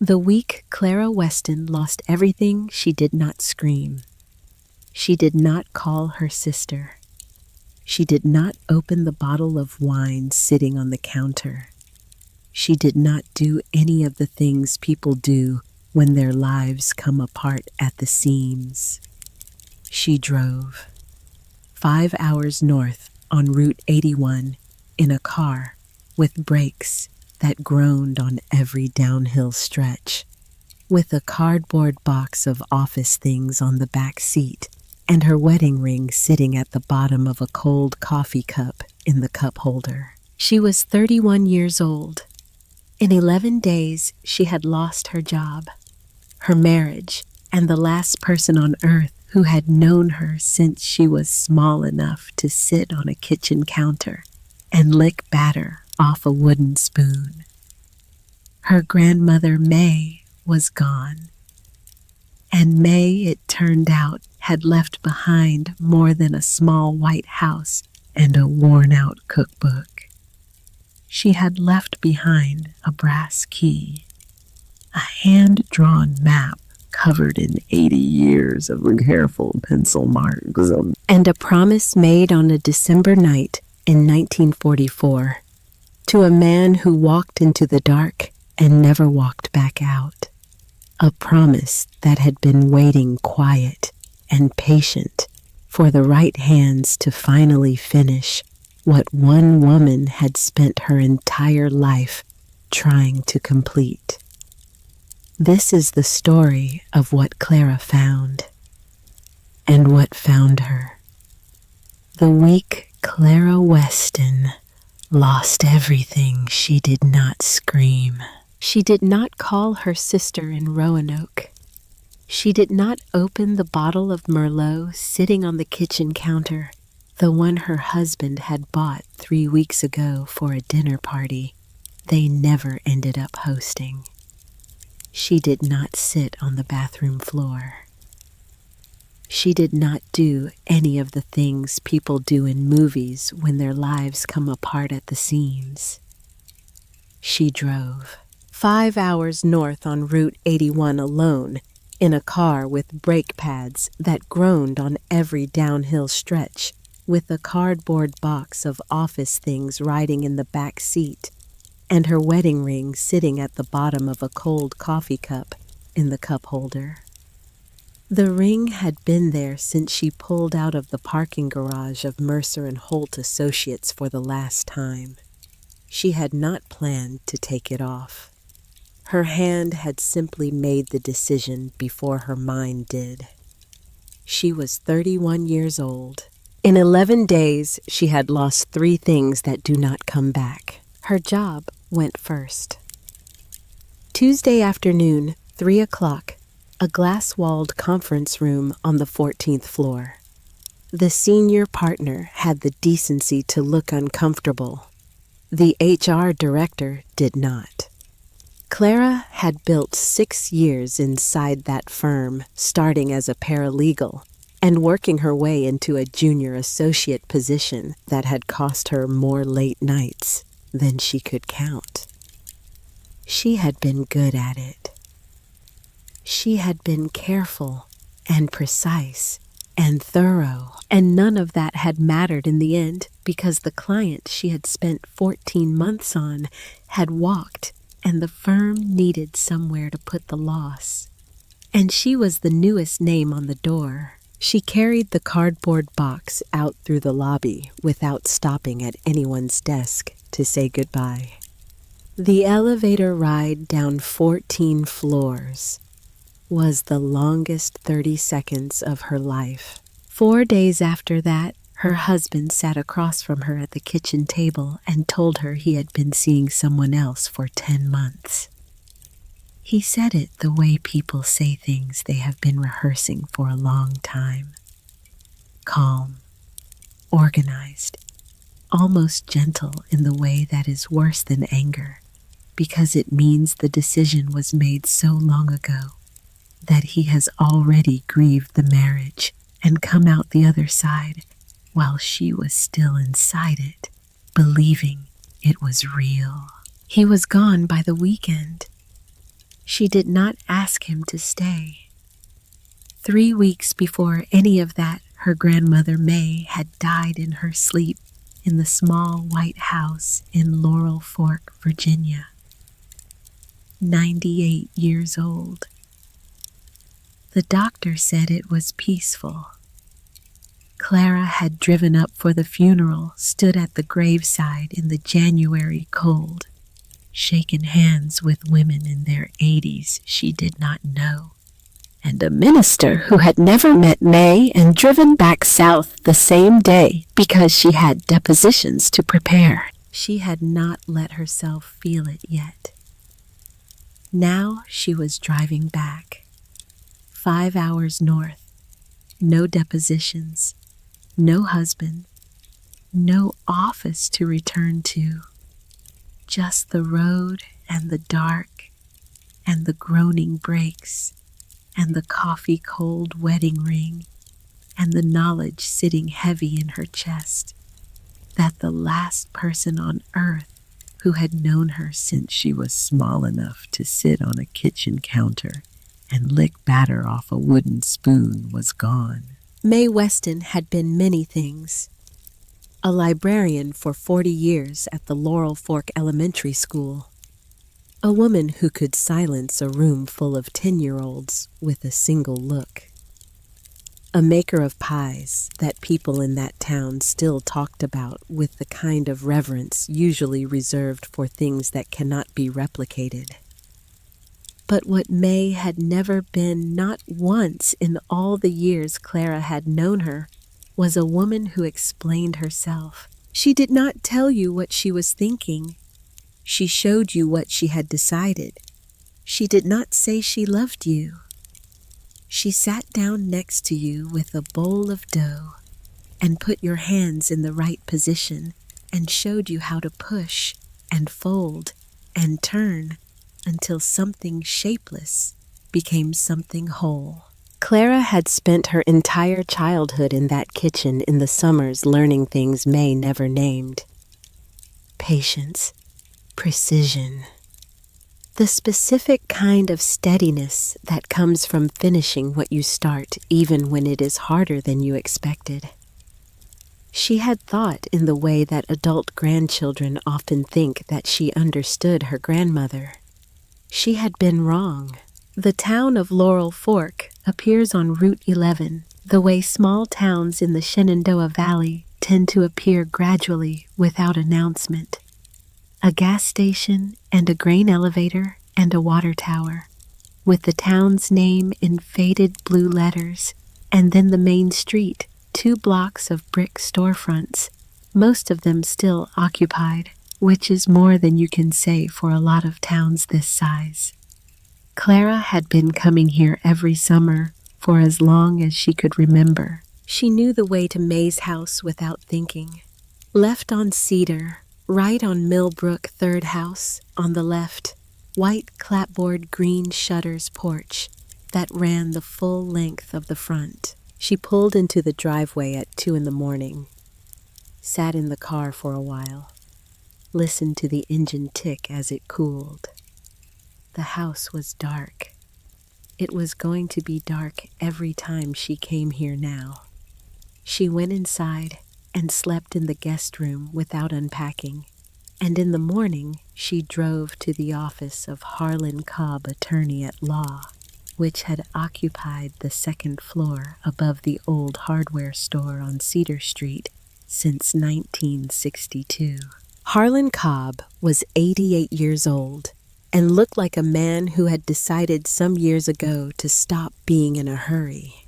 The week Clara Weston lost everything, she did not scream. She did not call her sister. She did not open the bottle of wine sitting on the counter. She did not do any of the things people do when their lives come apart at the seams. She drove 5 hours north on Route 81 in a car with brakes that groaned on every downhill stretch, with a cardboard box of office things on the back seat and her wedding ring sitting at the bottom of a cold coffee cup in the cup holder. She was 31 years old. In 11 days, she had lost her job, her marriage, and the last person on earth who had known her since she was small enough to sit on a kitchen counter and lick batter off a wooden spoon. Her grandmother, May, was gone. And May, it turned out, had left behind more than a small white house and a worn-out cookbook. She had left behind a brass key, a hand-drawn map covered in 80 years of careful pencil marks, and a promise made on a December night in 1944 to a man who walked into the dark and never walked back out. A promise that had been waiting quiet and patient for the right hands to finally finish what one woman had spent her entire life trying to complete. This is the story of what Clara found and what found her. The week Clara Weston lost everything, she did not scream. She did not call her sister in Roanoke. She did not open the bottle of Merlot sitting on the kitchen counter, the one her husband had bought 3 weeks ago for a dinner party they never ended up hosting. She did not sit on the bathroom floor. She did not do any of the things people do in movies when their lives come apart at the seams. She drove 5 hours north on Route 81 alone in a car with brake pads that groaned on every downhill stretch, with a cardboard box of office things riding in the back seat and her wedding ring sitting at the bottom of a cold coffee cup in the cup holder. The ring had been there since she pulled out of the parking garage of Mercer and Holt Associates for the last time. She had not planned to take it off. Her hand had simply made the decision before her mind did. She was 31 years old. In 11 days, she had lost 3 things that do not come back. Her job went first. Tuesday afternoon, 3 o'clock, a glass-walled conference room on the 14th floor. The senior partner had the decency to look uncomfortable. The HR director did not. Clara had built 6 years inside that firm, starting as a paralegal and working her way into a junior associate position that had cost her more late nights than she could count. She had been good at it. She had been careful and precise and thorough, and none of that had mattered in the end because the client she had spent 14 months on had walked, and the firm needed somewhere to put the loss. And she was the newest name on the door. She carried the cardboard box out through the lobby without stopping at anyone's desk to say goodbye. The elevator ride down 14 floors was the longest 30 seconds of her life. 4 days after that, her husband sat across from her at the kitchen table and told her he had been seeing someone else for 10 months. He said it the way people say things they have been rehearsing for a long time. Calm, organized, almost gentle in the way that is worse than anger, because it means the decision was made so long ago that he has already grieved the marriage and come out the other side while she was still inside it, believing it was real. He was gone by the weekend. She did not ask him to stay. 3 weeks before any of that, her grandmother May had died in her sleep in the small white house in Laurel Fork, Virginia. 98 years old. The doctor said it was peaceful. Clara had driven up for the funeral, stood at the graveside in the January cold, shaken hands with women in their 80s she did not know, and a minister who had never met May and driven back south the same day because she had depositions to prepare. She had not let herself feel it yet. Now she was driving back. 5 hours north. No depositions. No husband. No office to return to. Just the road and the dark and the groaning brakes and the coffee-cold wedding ring and the knowledge sitting heavy in her chest that the last person on earth who had known her since she was small enough to sit on a kitchen counter and lick batter off a wooden spoon was gone. Mae Weston had been many things. A librarian for 40 years at the Laurel Fork Elementary School. A woman who could silence a room full of 10-year-olds with a single look. A maker of pies that people in that town still talked about with the kind of reverence usually reserved for things that cannot be replicated. But what May had never been, not once in all the years Clara had known her, was a woman who explained herself. She did not tell you what she was thinking. She showed you what she had decided. She did not say she loved you. She sat down next to you with a bowl of dough and put your hands in the right position and showed you how to push and fold and turn until something shapeless became something whole. Clara had spent her entire childhood in that kitchen in the summers learning things May never named. Patience, precision, the specific kind of steadiness that comes from finishing what you start even when it is harder than you expected. She had thought in the way that adult grandchildren often think that she understood her grandmother. She had been wrong. The town of Laurel Fork appears on Route 11, the way small towns in the Shenandoah Valley tend to appear gradually without announcement. A gas station and a grain elevator and a water tower, with the town's name in faded blue letters, and then the main street, 2 blocks of brick storefronts, most of them still occupied, which is more than you can say for a lot of towns this size. Clara had been coming here every summer for as long as she could remember. She knew the way to May's house without thinking. Left on Cedar, right on Millbrook, third house, on the left, white clapboard green shutters porch that ran the full length of the front. She pulled into the driveway at 2 a.m, sat in the car for a while, listened to the engine tick as it cooled. The house was dark. It was going to be dark every time she came here now. She went inside and slept in the guest room without unpacking, and in the morning she drove to the office of Harlan Cobb, attorney at law, which had occupied the 2nd floor above the old hardware store on Cedar Street since 1962. Harlan Cobb was 88 years old and looked like a man who had decided some years ago to stop being in a hurry.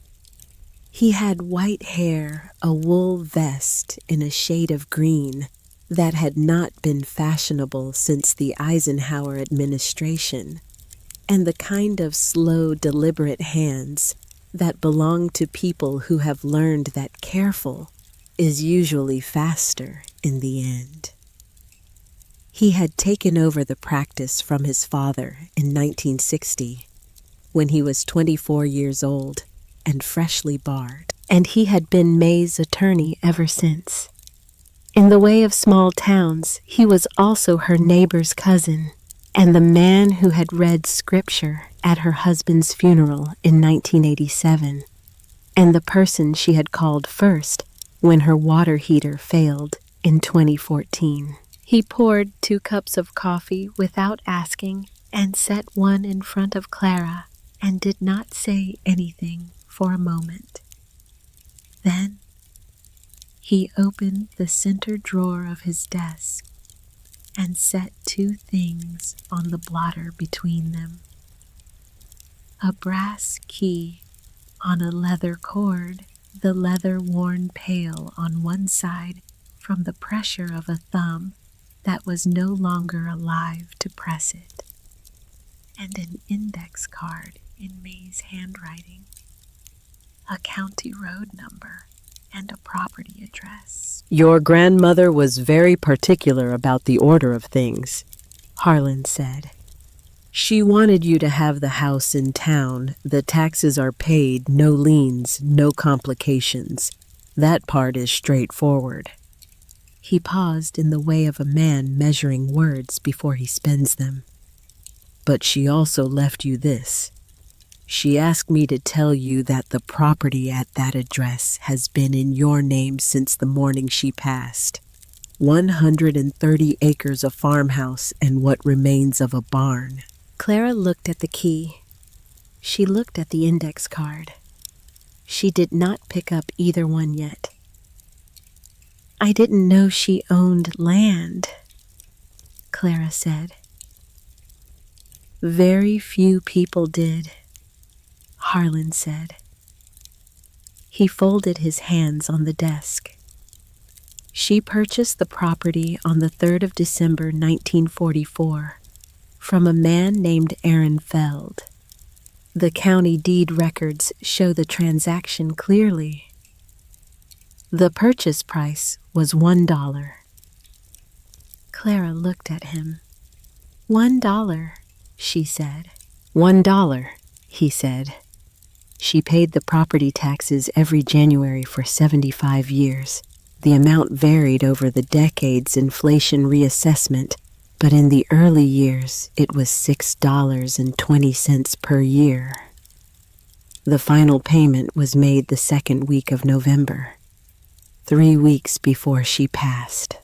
He had white hair, a wool vest in a shade of green that had not been fashionable since the Eisenhower administration, and the kind of slow, deliberate hands that belong to people who have learned that careful is usually faster in the end. He had taken over the practice from his father in 1960, when he was 24 years old and freshly barred, and he had been May's attorney ever since. In the way of small towns, he was also her neighbor's cousin, and the man who had read scripture at her husband's funeral in 1987, and the person she had called first when her water heater failed in 2014. He poured 2 cups of coffee without asking and set one in front of Clara and did not say anything for a moment. Then he opened the center drawer of his desk and set 2 things on the blotter between them. A brass key on a leather cord, the leather worn pale on one side from the pressure of a thumb that was no longer alive to press it, and an index card in May's handwriting, a county road number, and a property address. Your grandmother was very particular about the order of things, Harlan said. She wanted you to have the house in town. The taxes are paid, no liens, no complications. That part is straightforward. He paused in the way of a man measuring words before he spends them. But she also left you this. She asked me to tell you that the property at that address has been in your name since the morning she passed. 130 acres of farmhouse and what remains of a barn. Clara looked at the key. She looked at the index card. She did not pick up either one yet. I didn't know she owned land, Clara said. Very few people did, Harlan said. He folded his hands on the desk. She purchased the property on the 3rd of December, 1944, from a man named Aaron Feld. The county deed records show the transaction clearly. The purchase price was $1. Clara looked at him. $1, she said. $1, he said. She paid the property taxes every January for 75 years. The amount varied over the decades' inflation reassessment, but in the early years it was $6.20 per year. The final payment was made the 2nd week of November, 3 weeks before she passed.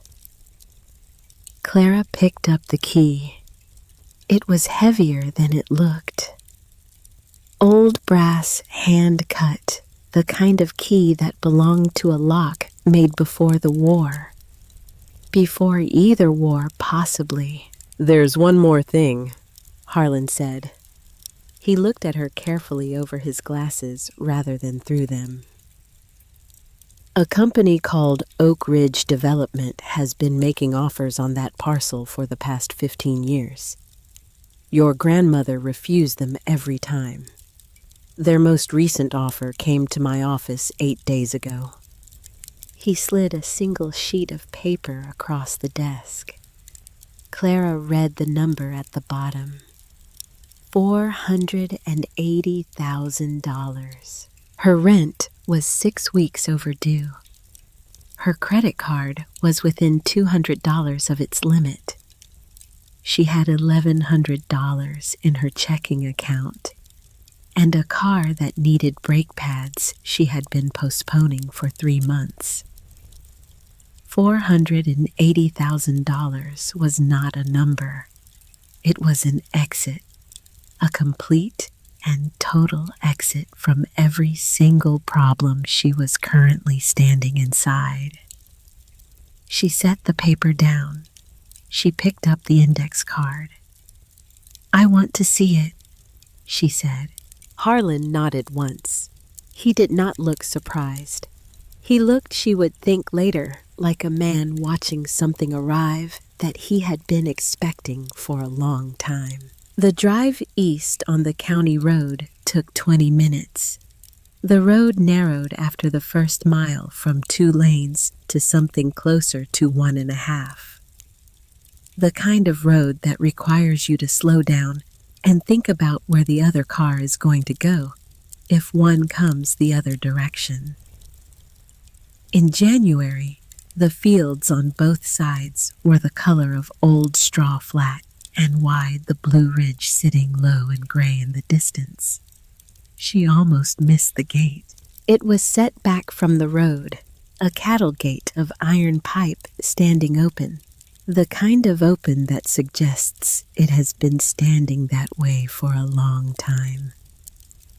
Clara picked up the key. It was heavier than it looked. Old brass, hand-cut, the kind of key that belonged to a lock made before the war. Before either war, possibly. There's one more thing, Harlan said. He looked at her carefully over his glasses rather than through them. A company called Oak Ridge Development has been making offers on that parcel for the past 15 years. Your grandmother refused them every time. Their most recent offer came to my office 8 days ago. He slid a single sheet of paper across the desk. Clara read the number at the bottom. $480,000. Her rent was 6 weeks overdue. Her credit card was within $200 of its limit. She had $1,100 in her checking account and a car that needed brake pads she had been postponing for 3 months. $480,000 was not a number. It was an exit, a complete and total exit from every single problem she was currently standing inside. She set the paper down. She picked up the index card. I want to see it, she said. Harlan nodded once. He did not look surprised. He looked, she would think later, like a man watching something arrive that he had been expecting for a long time. The drive east on the county road took 20 minutes. The road narrowed after the first mile from 2 lanes to something closer to 1.5. The kind of road that requires you to slow down and think about where the other car is going to go if one comes the other direction. In January, the fields on both sides were the color of old straw flat and wide the Blue Ridge sitting low and gray in the distance. She almost missed the gate. It was set back from the road, a cattle gate of iron pipe standing open, the kind of open that suggests it has been standing that way for a long time.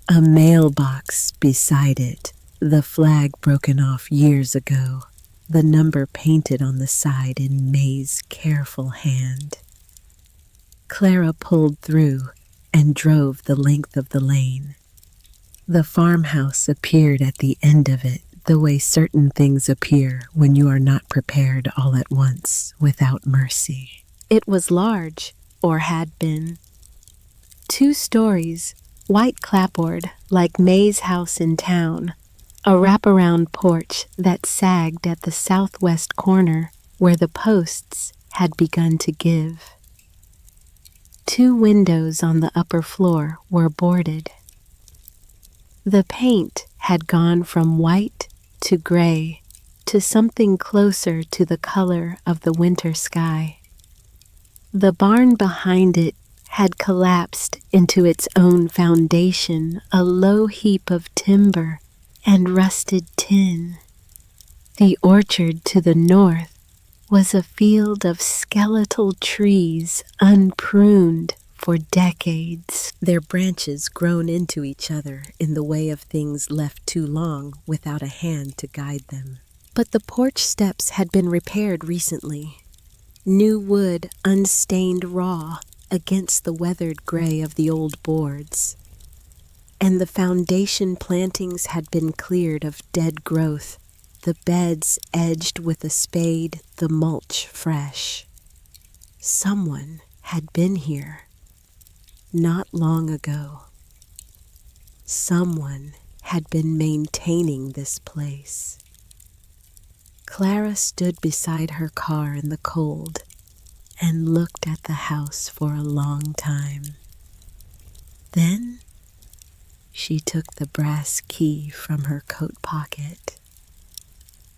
A mailbox beside it, the flag broken off years ago, the number painted on the side in May's careful hand. Clara pulled through and drove the length of the lane. The farmhouse appeared at the end of it, the way certain things appear when you are not prepared all at once, without mercy. It was large, or had been. 2 stories, white clapboard like May's house in town, a wraparound porch that sagged at the southwest corner where the posts had begun to give. 2 windows on the upper floor were boarded. The paint had gone from white to gray to something closer to the color of the winter sky. The barn behind it had collapsed into its own foundation, a low heap of timber and rusted tin. The orchard to the north was a field of skeletal trees unpruned for decades, their branches grown into each other in the way of things left too long without a hand to guide them. But the porch steps had been repaired recently. New wood unstained raw against the weathered gray of the old boards. And the foundation plantings had been cleared of dead growth, the beds edged with a spade, the mulch fresh. Someone had been here. Not long ago. Someone had been maintaining this place. Clara stood beside her car in the cold and looked at the house for a long time. Then she took the brass key from her coat pocket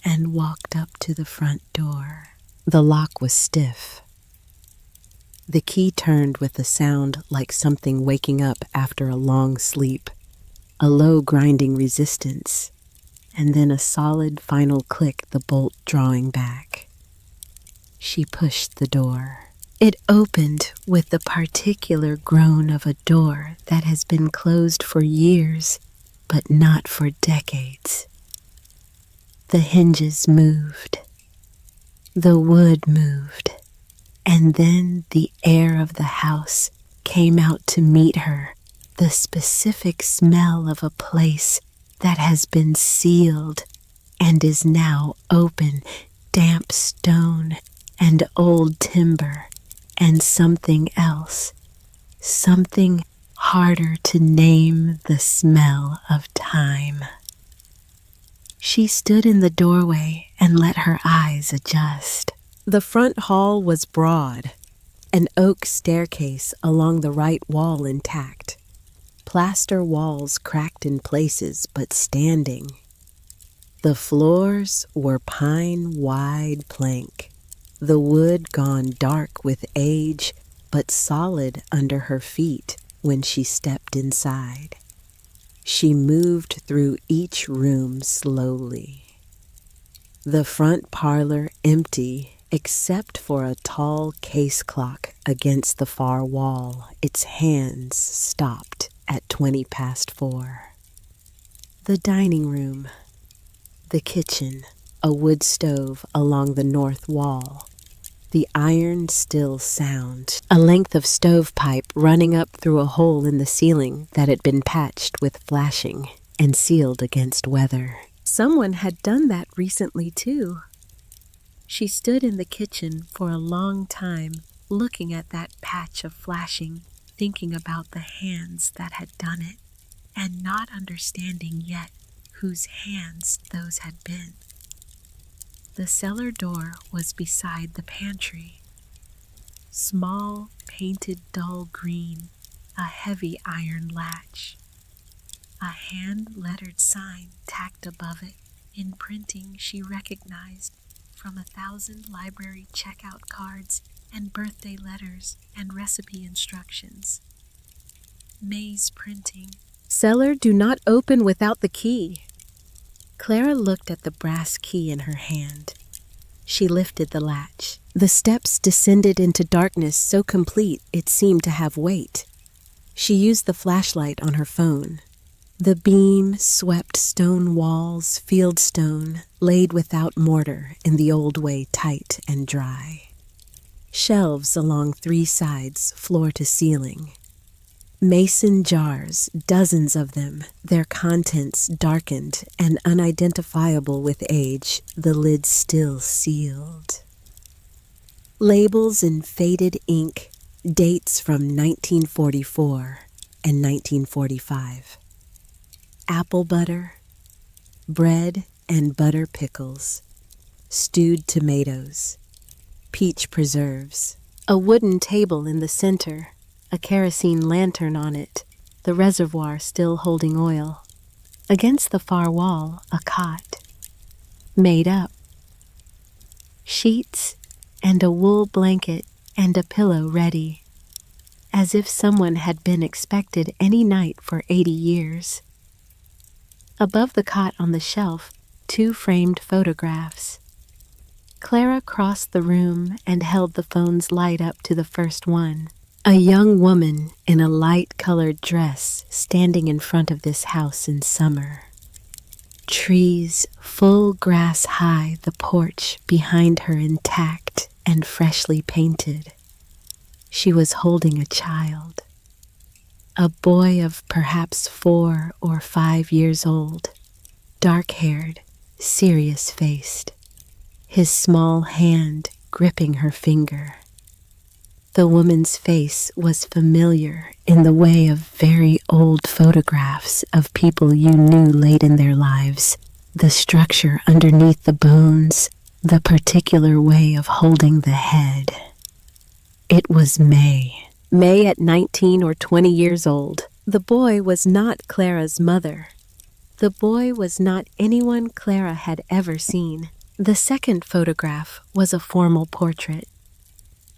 and walked up to the front door. The lock was stiff. The key turned with a sound like something waking up after a long sleep, a low grinding resistance, and then a solid final click, the bolt drawing back. She pushed the door. It opened with the particular groan of a door that has been closed for years, but not for decades. The hinges moved. The wood moved. And then the air of the house came out to meet her, the specific smell of a place that has been sealed and is now open, damp stone and old timber and something else, something harder to name, the smell of time. She stood in the doorway and let her eyes adjust. The front hall was broad, an oak staircase along the right wall intact, plaster walls cracked in places but standing. The floors were pine wide plank, the wood gone dark with age but solid under her feet when she stepped inside. She moved through each room slowly. The front parlor empty except for a tall case clock against the far wall, its hands stopped at 4:20. The dining room, the kitchen, a wood stove along the north wall, the iron still sound, a length of stovepipe running up through a hole in the ceiling that had been patched with flashing and sealed against weather. Someone had done that recently, too. She stood in the kitchen for a long time, looking at that patch of flashing, thinking about the hands that had done it, and not understanding yet whose hands those had been. The cellar door was beside the pantry. Small, painted dull green, a heavy iron latch. A hand-lettered sign tacked above it in printing she recognized from 1,000 library checkout cards and birthday letters and recipe instructions. May's printing. Cellar do not open without the key. Clara looked at the brass key in her hand. She lifted the latch. The steps descended into darkness so complete it seemed to have weight. She used the flashlight on her phone. The beam swept stone walls, fieldstone, laid without mortar in the old way, tight and dry. Shelves along 3 sides, floor to ceiling. Mason jars, dozens of them, their contents darkened and unidentifiable with age, the lid still sealed. Labels in faded ink, dates from 1944 and 1945. Apple butter, bread and butter pickles, stewed tomatoes, peach preserves, a wooden table in the center, a kerosene lantern on it, the reservoir still holding oil. Against the far wall, a cot, made up. Sheets and a wool blanket and a pillow ready, as if someone had been expected any night for 80 years. Above the cot on the shelf, 2 framed photographs. Clara crossed the room and held the phone's light up to the first one. A young woman in a light-colored dress standing in front of this house in summer. Trees full grass high, the porch behind her intact and freshly painted. She was holding a child. A boy of perhaps 4 or 5 years old, dark-haired, serious-faced, his small hand gripping her finger. The woman's face was familiar in the way of very old photographs of people you knew late in their lives, the structure underneath the bones, the particular way of holding the head. It was May. May at 19 or 20 years old. The boy was not Clara's mother. The boy was not anyone Clara had ever seen. The second photograph was a formal portrait.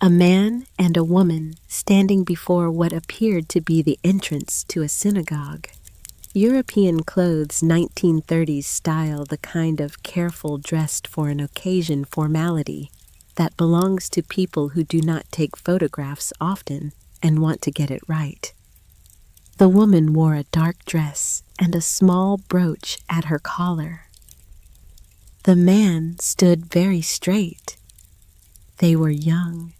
A man and a woman standing before what appeared to be the entrance to a synagogue. European clothes, 1930s style, the kind of careful dressed for an occasion formality that belongs to people who do not take photographs often and want to get it right. The woman wore a dark dress and a small brooch at her collar. The man stood very straight. They were young.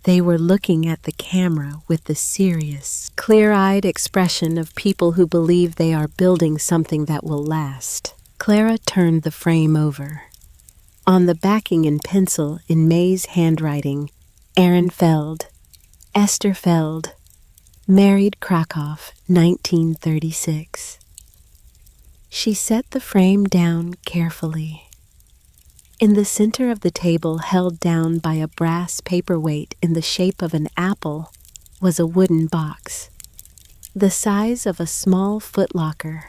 They were looking at the camera with the serious, clear-eyed expression of people who believe they are building something that will last. Clara turned the frame over. On the backing in pencil, in May's handwriting, Aaron Feld, Esther Feld, married Krakow, 1936. She set the frame down carefully. In the center of the table, held down by a brass paperweight in the shape of an apple, was a wooden box, the size of a small footlocker,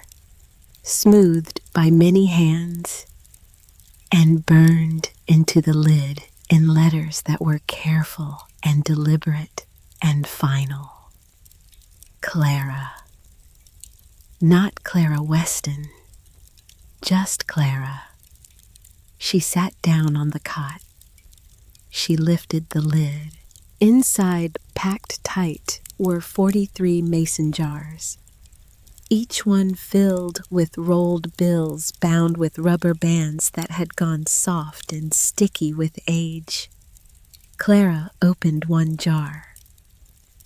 smoothed by many hands, and burned into the lid in letters that were careful and deliberate and final. Clara. Not Clara Weston, just Clara. She sat down on the cot. She lifted the lid. Inside, packed tight, were 43 mason jars, each one filled with rolled bills bound with rubber bands that had gone soft and sticky with age. Clara opened one jar.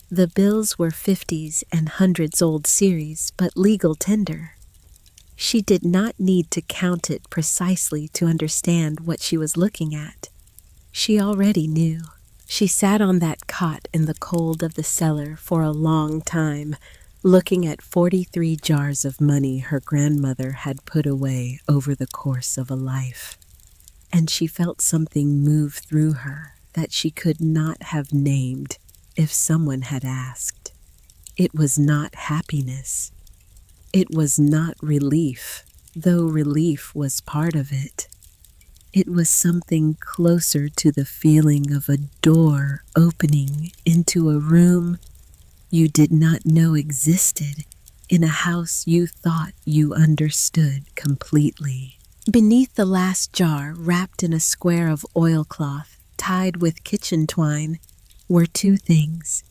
The bills were 50s and 100s old series, but legal tender. She did not need to count it precisely to understand what she was looking at. She already knew. She sat on that cot in the cold of the cellar for a long time, looking at 43 jars of money her grandmother had put away over the course of a life. And she felt something move through her that she could not have named if someone had asked. It was not happiness. It was not relief, though relief was part of it. It was something closer to the feeling of a door opening into a room you did not know existed in a house you thought you understood completely. Beneath the last jar, wrapped in a square of oilcloth tied with kitchen twine, were two things: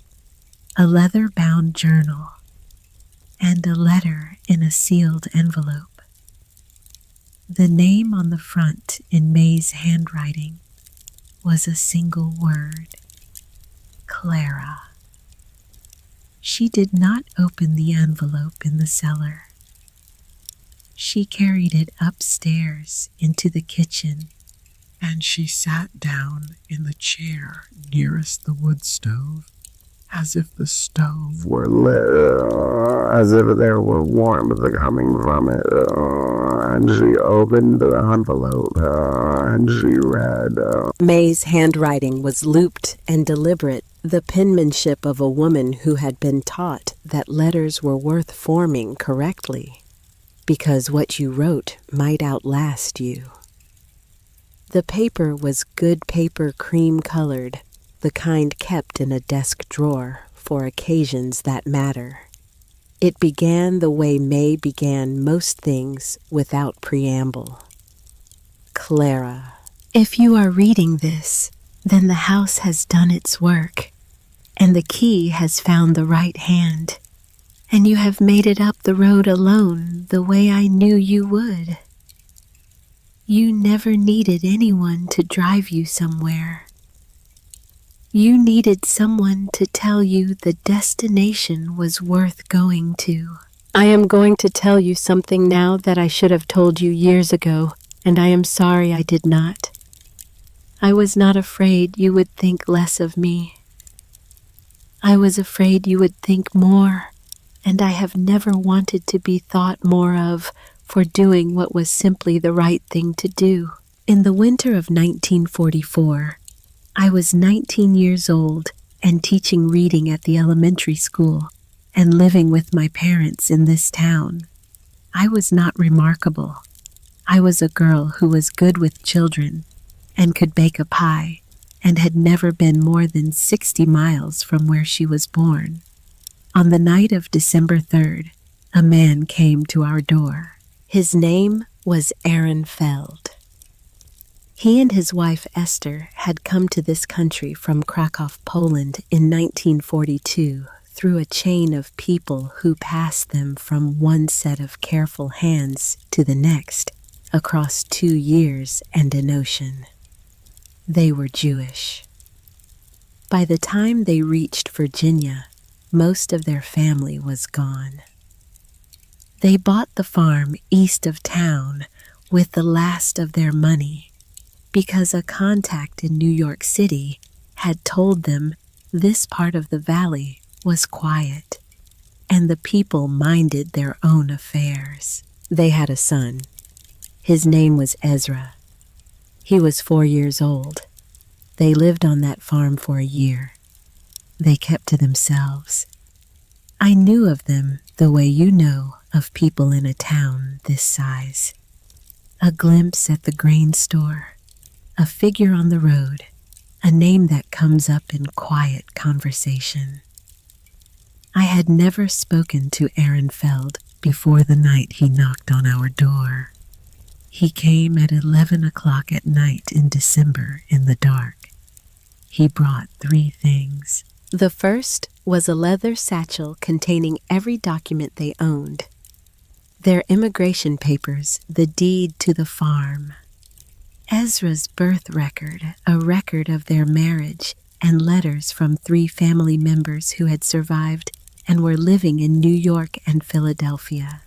a leather-bound journal and a letter in a sealed envelope. The name on the front in May's handwriting was a single word: Clara. She did not open the envelope in the cellar. She carried it upstairs into the kitchen, and she sat down in the chair nearest the wood stove, as if the stove were lit, as if there were warmth coming from it. And she opened the envelope, and she read. May's handwriting was looped and deliberate, the penmanship of a woman who had been taught that letters were worth forming correctly, because what you wrote might outlast you. The paper was good paper, cream-colored, the kind kept in a desk drawer for occasions that matter. It began the way May began most things, without preamble. Clara. If you are reading this, then the house has done its work, and the key has found the right hand, and you have made it up the road alone the way I knew you would. You never needed anyone to drive you somewhere. You needed someone to tell you the destination was worth going to. I am going to tell you something now that I should have told you years ago, and I am sorry I did not. I was not afraid you would think less of me. I was afraid you would think more, and I have never wanted to be thought more of for doing what was simply the right thing to do. In the winter of 1944, I was 19 years old and teaching reading at the elementary school and living with my parents in this town. I was not remarkable. I was a girl who was good with children and could bake a pie and had never been more than 60 miles from where she was born. On the night of December 3rd, a man came to our door. His name was Aaron Feld. He and his wife Esther had come to this country from Krakow, Poland in 1942 through a chain of people who passed them from one set of careful hands to the next across 2 years and an ocean. They were Jewish. By the time they reached Virginia, most of their family was gone. They bought the farm east of town with the last of their money because a contact in New York City had told them this part of the valley was quiet and the people minded their own affairs. They had a son. His name was Ezra. He was 4 years old. They lived on that farm for a year. They kept to themselves. I knew of them the way you know of people in a town this size. A glimpse at the grain store, a figure on the road, a name that comes up in quiet conversation. I had never spoken to Aaron Feld before the night he knocked on our door. He came at 11 o'clock at night in December in the dark. He brought 3 things. The first was a leather satchel containing every document they owned. Their immigration papers, the deed to the farm, Ezra's birth record, a record of their marriage, and letters from 3 family members who had survived and were living in New York and Philadelphia.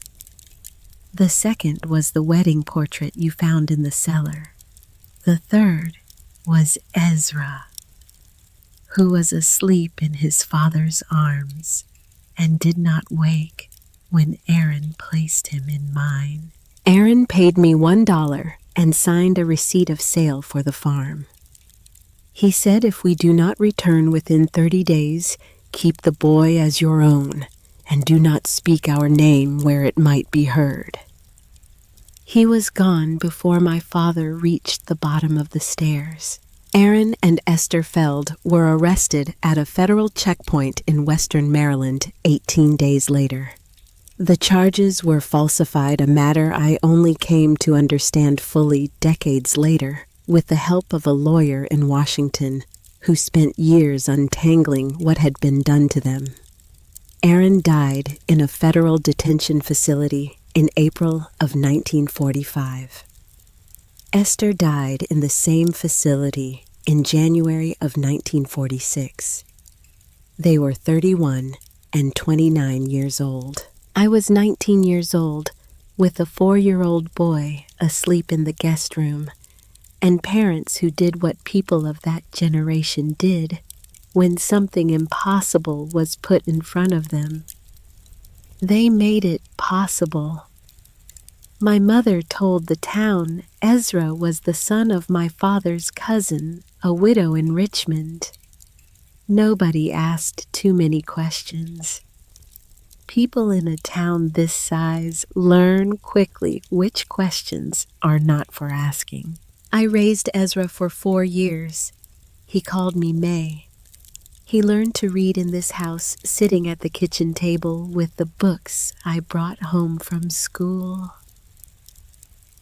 The second was the wedding portrait you found in the cellar. The third was Ezra, who was asleep in his father's arms and did not wake when Aaron placed him in mine. Aaron paid me $1 and signed a receipt of sale for the farm. He said if we do not return within 30 days, keep the boy as your own, and do not speak our name where it might be heard. He was gone before my father reached the bottom of the stairs. Aaron and Esther Feld were arrested at a federal checkpoint in western Maryland 18 days later. The charges were falsified, a matter I only came to understand fully decades later, with the help of a lawyer in Washington who spent years untangling what had been done to them. Aaron died in a federal detention facility in April of 1945. Esther died in the same facility in January of 1946. They were 31 and 29 years old. I was 19 years old, with a 4-year-old boy asleep in the guest room, and parents who did what people of that generation did when something impossible was put in front of them. They made it possible. My mother told the town Ezra was the son of my father's cousin, a widow in Richmond. Nobody asked too many questions. People in a town this size learn quickly which questions are not for asking. I raised Ezra for 4 years. He called me May. He learned to read in this house, sitting at the kitchen table with the books I brought home from school.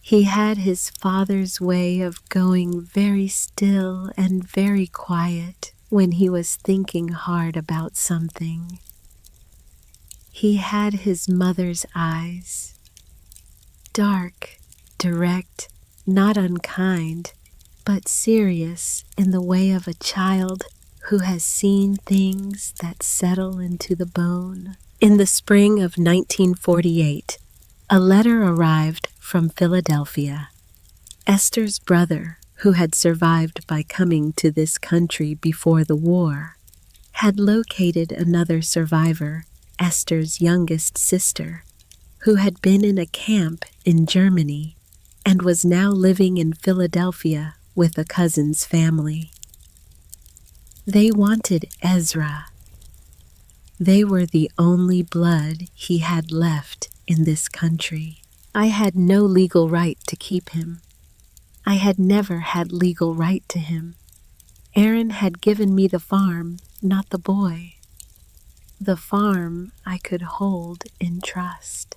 He had his father's way of going very still and very quiet when he was thinking hard about something. He had his mother's eyes, dark, direct, not unkind, but serious in the way of a child who has seen things that settle into the bone. In the spring of 1948, a letter arrived from Philadelphia. Esther's brother, who had survived by coming to this country before the war, had located another survivor, Esther's youngest sister, who had been in a camp in Germany and was now living in Philadelphia with a cousin's family. They wanted Ezra. They were the only blood he had left in this country. I had no legal right to keep him. I had never had legal right to him. Aaron had given me the farm, not the boy. The farm I could hold in trust.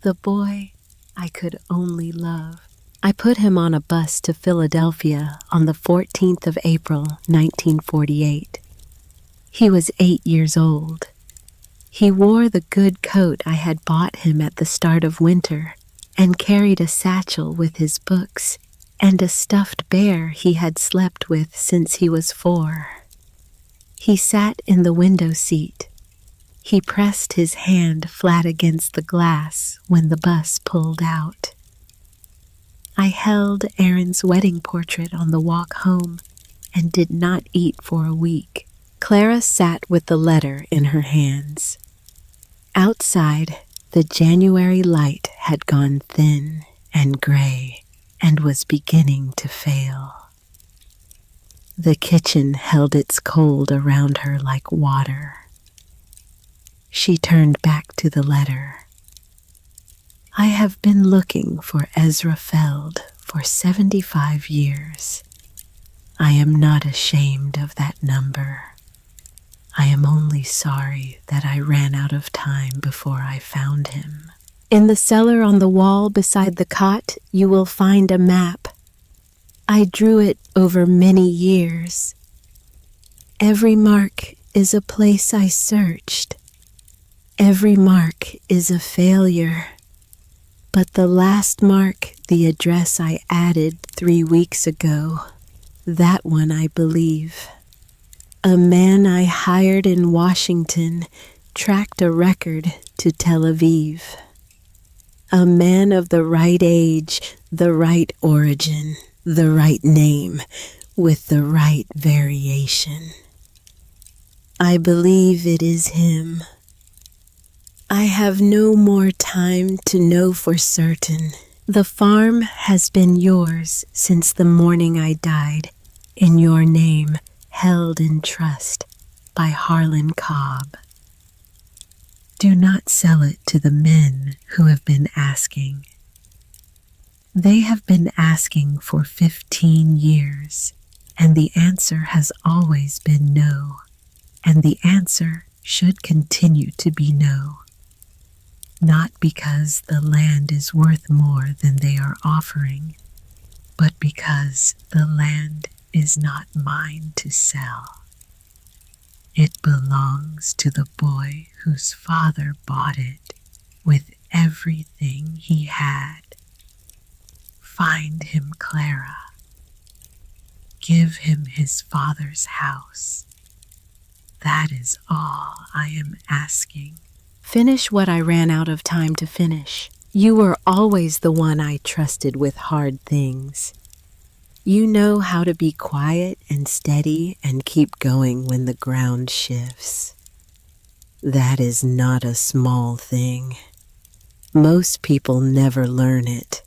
The boy I could only love. I put him on a bus to Philadelphia on the 14th of April, 1948. He was 8 years old. He wore the good coat I had bought him at the start of winter and carried a satchel with his books and a stuffed bear he had slept with since he was 4. He sat in the window seat. He pressed his hand flat against the glass when the bus pulled out. I held Aaron's wedding portrait on the walk home and did not eat for a week. Clara sat with the letter in her hands. Outside, the January light had gone thin and gray and was beginning to fail. The kitchen held its cold around her like water. She turned back to the letter. I have been looking for Ezra Feld for 75 years. I am not ashamed of that number. I am only sorry that I ran out of time before I found him. In the cellar on the wall beside the cot, you will find a map. I drew it over many years. Every mark is a place I searched. Every mark is a failure. But the last mark, the address I added 3 weeks ago, that one I believe. A man I hired in Washington tracked a record to Tel Aviv. A man of the right age, the right origin, the right name, with the right variation. I believe it is him. I have no more time to know for certain. The farm has been yours since the morning I died, in your name, held in trust by Harlan Cobb. Do not sell it to the men who have been asking. They have been asking for 15 years, and the answer has always been no, and the answer should continue to be no. Not because the land is worth more than they are offering, but because the land is not mine to sell. It belongs to the boy whose father bought it with everything he had. Find him, Clara. Give him his father's house. That is all I am asking. Finish what I ran out of time to finish. You were always the one I trusted with hard things. You know how to be quiet and steady and keep going when the ground shifts. That is not a small thing. Most people never learn it.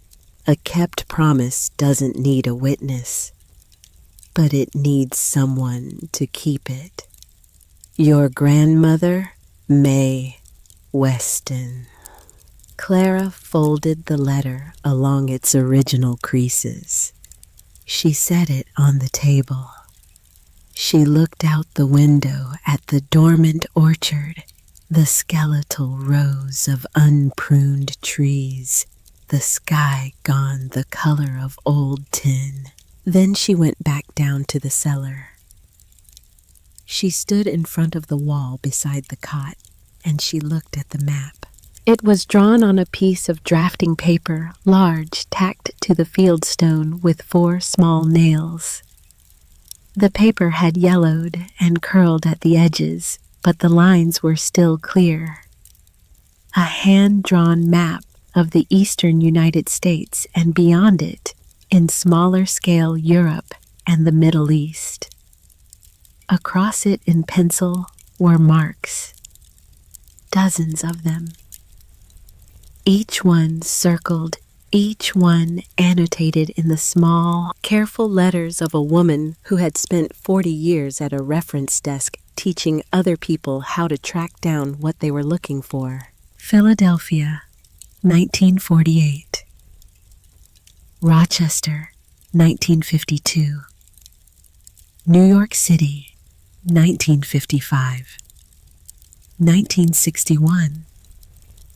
A kept promise doesn't need a witness, but it needs someone to keep it. Your grandmother, May Weston. Clara folded the letter along its original creases. She set it on the table. She looked out the window at the dormant orchard, the skeletal rows of unpruned trees, the sky gone the color of old tin. Then she went back down to the cellar. She stood in front of the wall beside the cot, and she looked at the map. It was drawn on a piece of drafting paper, large, tacked to the fieldstone with 4 small nails. The paper had yellowed and curled at the edges, but the lines were still clear. A hand-drawn map of the eastern United States, and beyond it, in smaller scale, Europe and the Middle East. Across it in pencil were marks, dozens of them. Each one circled, each one annotated in the small, careful letters of a woman who had spent 40 years at a reference desk teaching other people how to track down what they were looking for. Philadelphia, 1948. Rochester, 1952. New York City, 1955. 1961.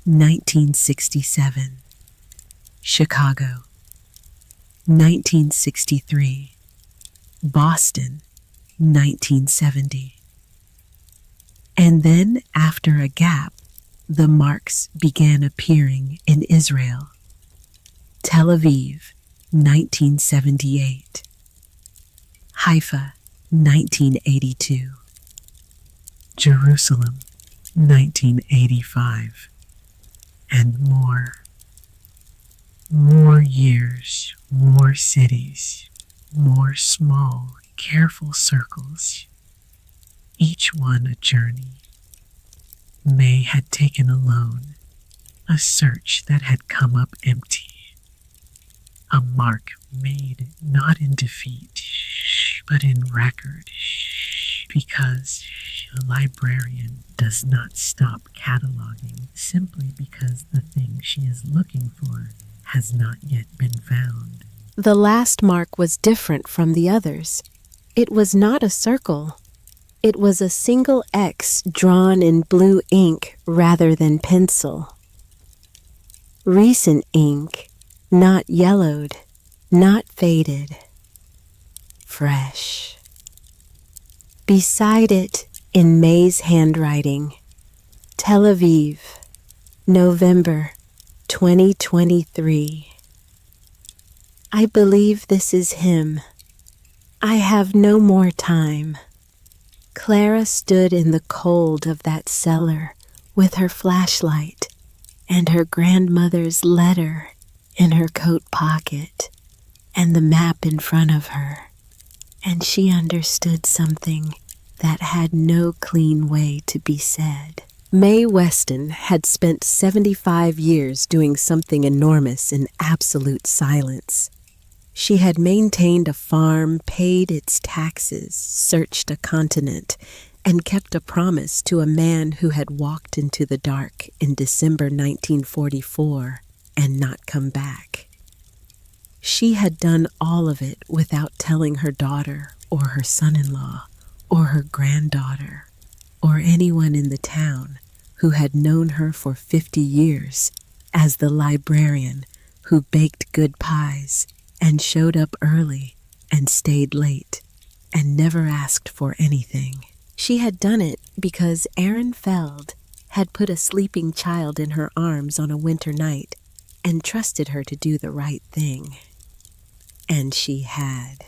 1967. Chicago, 1963. Boston, 1970. And then, after a gap, the marks began appearing in Israel. Tel Aviv, 1978. Haifa, 1982. Jerusalem, 1985. And more. More years, more cities, more small, careful circles, each one a journey. May had taken alone, a search that had come up empty, a mark made not in defeat, but in record, because a librarian does not stop cataloging simply because the thing she is looking for has not yet been found. The last mark was different from the others. It was not a circle. It was a single X drawn in blue ink rather than pencil. Recent ink, not yellowed, not faded. Fresh. Beside it, in May's handwriting, Tel Aviv, November 2023. I believe this is him. I have no more time. Clara stood in the cold of that cellar with her flashlight and her grandmother's letter in her coat pocket and the map in front of her, and she understood something that had no clean way to be said. May Weston had spent 75 years doing something enormous in absolute silence. She had maintained a farm, paid its taxes, searched a continent, and kept a promise to a man who had walked into the dark in December 1944 and not come back. She had done all of it without telling her daughter or her son-in-law or her granddaughter or anyone in the town who had known her for 50 years as the librarian who baked good pies and showed up early and stayed late and never asked for anything. She had done it because Aaron Feld had put a sleeping child in her arms on a winter night and trusted her to do the right thing. And she had.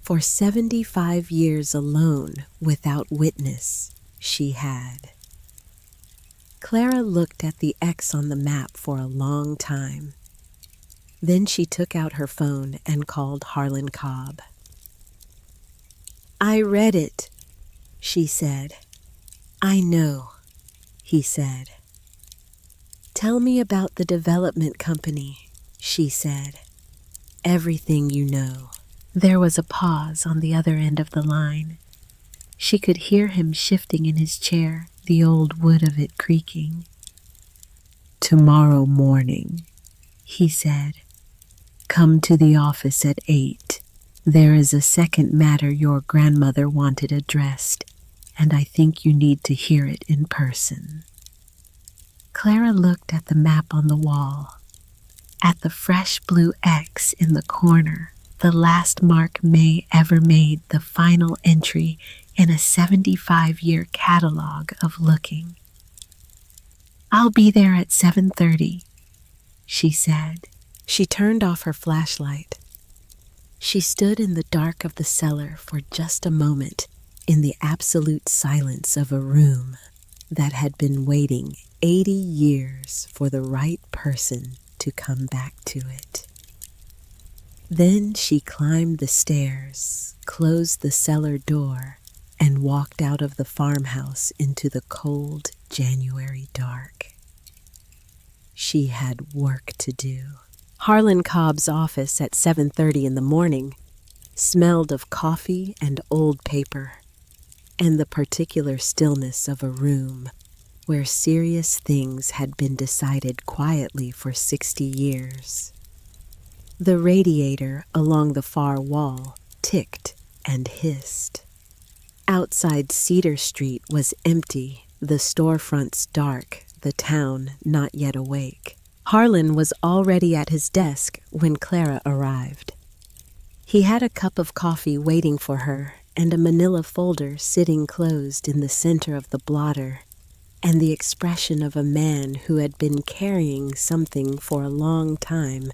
For 75 years alone, without witness, she had. Clara looked at the X on the map for a long time. Then she took out her phone and called Harlan Cobb. "I read it," she said. "I know," he said. "Tell me about the development company," she said. "Everything you know." There was a pause on the other end of the line. She could hear him shifting in his chair, the old wood of it creaking. "Tomorrow morning," he said. "Come to the office at 8. There is a second matter your grandmother wanted addressed, and I think you need to hear it in person." Clara looked at the map on the wall, at the fresh blue X in the corner, the last mark May ever made, the final entry in a 75-year catalog of looking. "I'll be there at 7:30, she said. She turned off her flashlight. She stood in the dark of the cellar for just a moment, in the absolute silence of a room that had been waiting 80 years for the right person to come back to it. Then she climbed the stairs, closed the cellar door, and walked out of the farmhouse into the cold January dark. She had work to do. Harlan Cobb's office at 7:30 in the morning smelled of coffee and old paper, and the particular stillness of a room where serious things had been decided quietly for 60 years. The radiator along the far wall ticked and hissed. Outside Cedar Street was empty, the storefronts dark, the town not yet awake. Harlan was already at his desk when Clara arrived. He had a cup of coffee waiting for her and a manila folder sitting closed in the center of the blotter, and the expression of a man who had been carrying something for a long time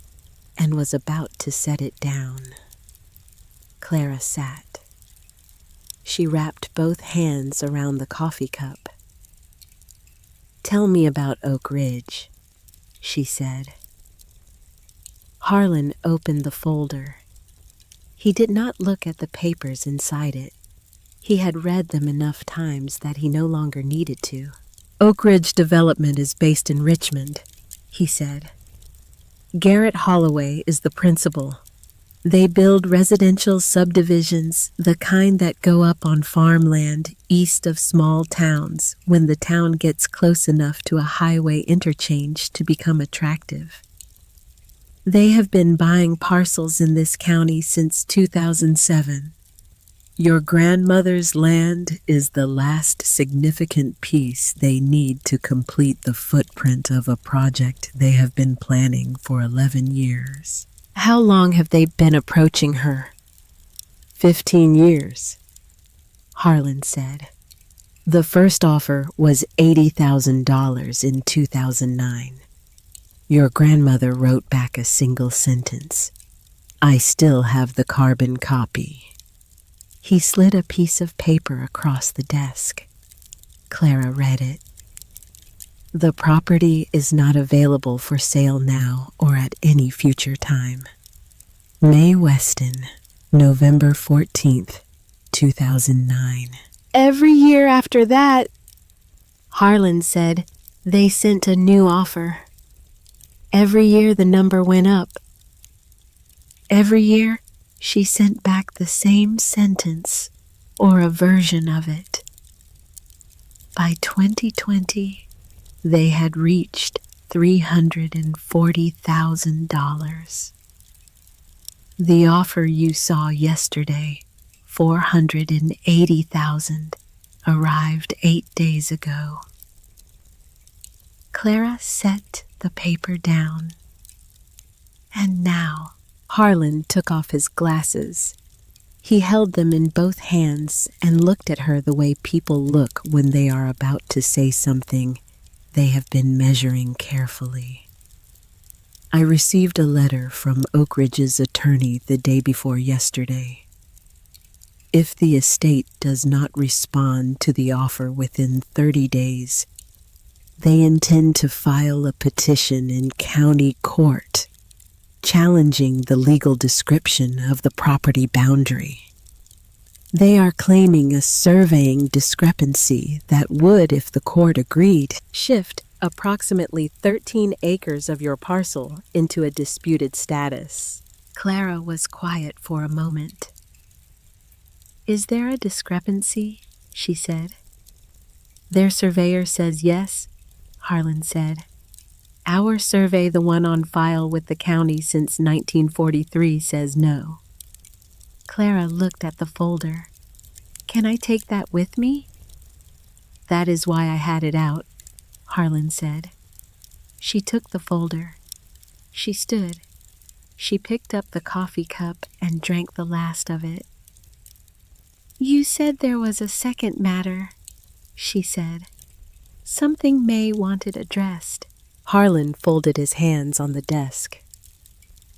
and was about to set it down. Clara sat. She wrapped both hands around the coffee cup. "Tell me about Oak Ridge," she said. Harlan opened the folder. He did not look at the papers inside it. He had read them enough times that he no longer needed to. "Oak Ridge Development is based in Richmond," he said. "Garrett Holloway is the principal. They build residential subdivisions, the kind that go up on farmland east of small towns when the town gets close enough to a highway interchange to become attractive. They have been buying parcels in this county since 2007. Your grandmother's land is the last significant piece they need to complete the footprint of a project they have been planning for 11 years. How long have they been approaching her?" 15 years, Harlan said. "The first offer was $80,000 in 2009. Your grandmother wrote back a single sentence. I still have the carbon copy." He slid a piece of paper across the desk. Clara read it. "The property is not available for sale now or at any future time. Mae Weston, November 14th, 2009. "Every year after that," Harlan said, "they sent a new offer. Every year the number went up. Every year she sent back the same sentence or a version of it. By 2020, they had reached $340,000. The offer you saw yesterday, 480,000, arrived 8 days ago. Clara set the paper down. And now, Harlan took off his glasses. He held them in both hands and looked at her the way people look when they are about to say something they have been measuring carefully. I received a letter from Oak Ridge's attorney the day before yesterday. If the estate does not respond to the offer within 30 days, they intend to file a petition in county court challenging the legal description of the property boundary. They are claiming a surveying discrepancy that would, if the court agreed, shift approximately 13 acres of your parcel into a disputed status. Clara was quiet for a moment. "Is there a discrepancy?" she said. "Their surveyor says yes," Harlan said. "Our survey, the one on file with the county since 1943, says no." Clara looked at the folder. "Can I take that with me?" "That is why I had it out," Harlan said. She took the folder. She stood. She picked up the coffee cup and drank the last of it. "You said there was a second matter," she said. "Something May wanted addressed." Harlan folded his hands on the desk.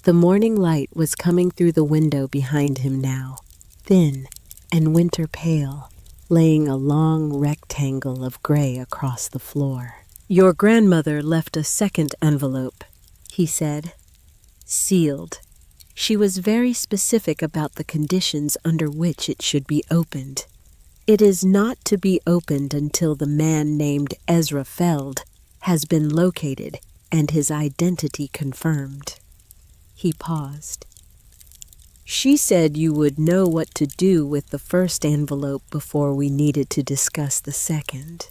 The morning light was coming through the window behind him now, thin and winter pale, laying a long rectangle of gray across the floor. "Your grandmother left a second envelope," he said. "Sealed. She was very specific about the conditions under which it should be opened. It is not to be opened until the man named Ezra Feld has been located and his identity confirmed." He paused. "She said you would know what to do with the first envelope before we needed to discuss the second."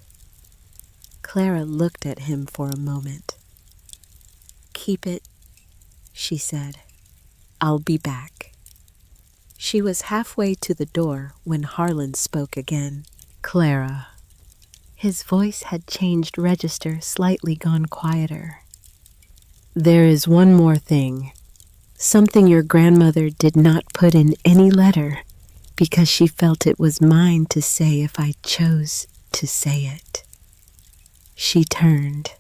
Clara looked at him for a moment. "Keep it," she said. "I'll be back." She was halfway to the door when Harlan spoke again. "Clara." His voice had changed register, slightly gone quieter. "There is one more thing. Something your grandmother did not put in any letter because she felt it was mine to say if I chose to say it." She turned.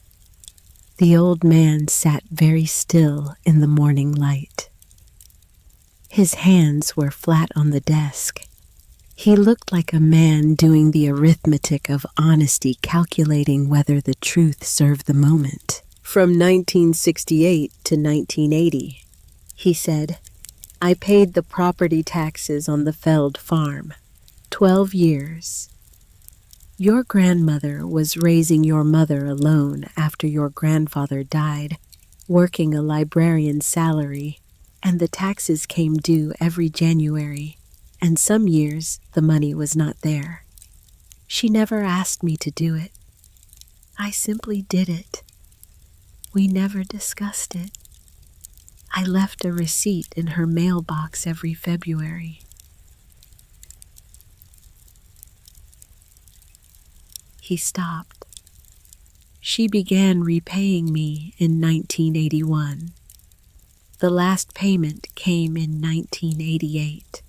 The old man sat very still in the morning light. His hands were flat on the desk. He looked like a man doing the arithmetic of honesty, calculating whether the truth served the moment. "From 1968 to 1980, he said, I paid the property taxes on the Feld farm. 12 years. Your grandmother was raising your mother alone after your grandfather died, working a librarian's salary, and the taxes came due every January, and some years the money was not there. She never asked me to do it. I simply did it. We never discussed it. I left a receipt in her mailbox every February." He stopped. "She began repaying me in 1981. The last payment came in 1988.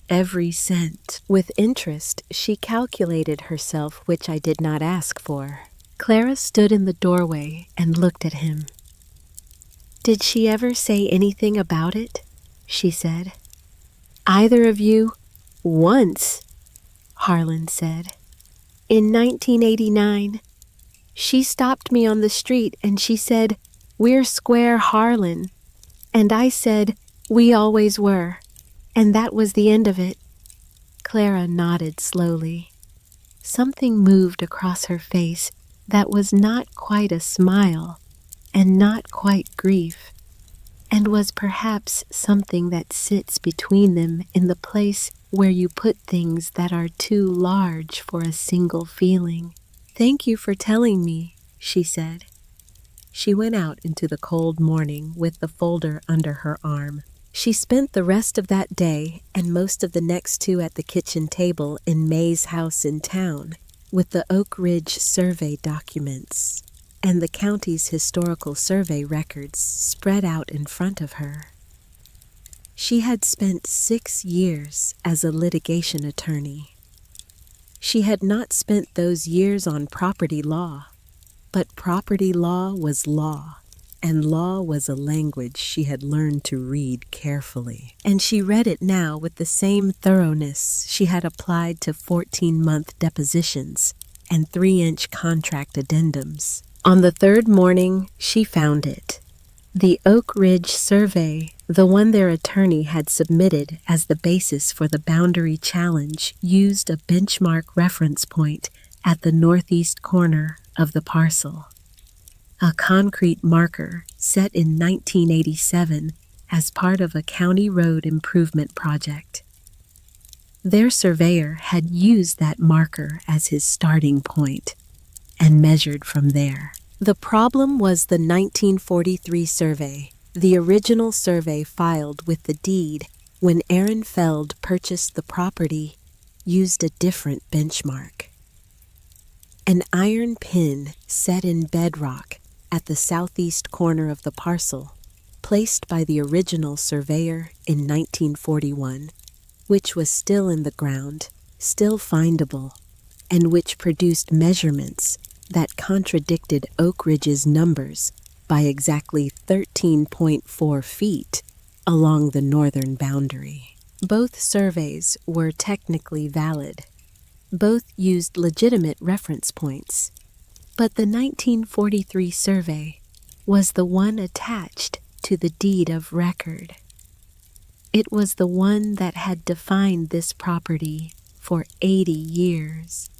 Every cent, with interest, she calculated herself, which I did not ask for." Clara stood in the doorway and looked at him. "Did she ever say anything about it?" she said. "Either of you?" "Once," Harlan said. "In 1989, she stopped me on the street and she said, 'We're Square Harlan.' And I said, 'We always were.' And that was the end of it." Clara nodded slowly. Something moved across her face that was not quite a smile and not quite grief, and was perhaps something that sits between them in the place where you put things that are too large for a single feeling. "Thank you for telling me," she said. She went out into the cold morning with the folder under her arm. She spent the rest of that day and most of the next two at the kitchen table in May's house in town, with the Oak Ridge survey documents and the county's historical survey records spread out in front of her. She had spent 6 years as a litigation attorney. She had not spent those years on property law, but property law was law, and law was a language she had learned to read carefully. And she read it now with the same thoroughness she had applied to 14-month depositions and 3-inch contract addendums. On the third morning, she found it. The Oak Ridge survey, the one their attorney had submitted as the basis for the boundary challenge, used a benchmark reference point at the northeast corner of the parcel. A concrete marker set in 1987 as part of a county road improvement project. Their surveyor had used that marker as his starting point and measured from there. The problem was the 1943 survey, the original survey filed with the deed when Aaron Feld purchased the property, used a different benchmark. An iron pin set in bedrock at the southeast corner of the parcel, placed by the original surveyor in 1941, which was still in the ground, still findable, and which produced measurements that contradicted Oak Ridge's numbers by exactly 13.4 feet along the northern boundary. Both surveys were technically valid. Both used legitimate reference points, but the 1943 survey was the one attached to the deed of record. It was the one that had defined this property for 80 years.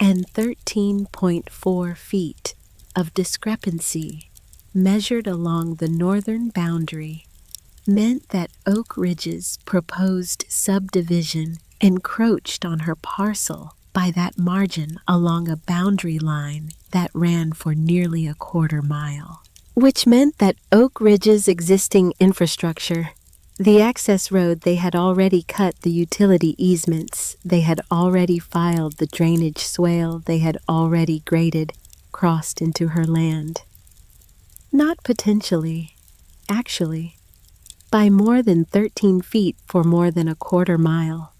And 13.4 feet of discrepancy measured along the northern boundary meant that Oak Ridge's proposed subdivision encroached on her parcel by that margin along a boundary line that ran for nearly a quarter mile, which meant that Oak Ridge's existing infrastructure, the access road, they had already cut the utility easements, they had already filed the drainage swale, they had already graded, crossed into her land. Not potentially, actually, by more than 13 feet for more than a quarter mile.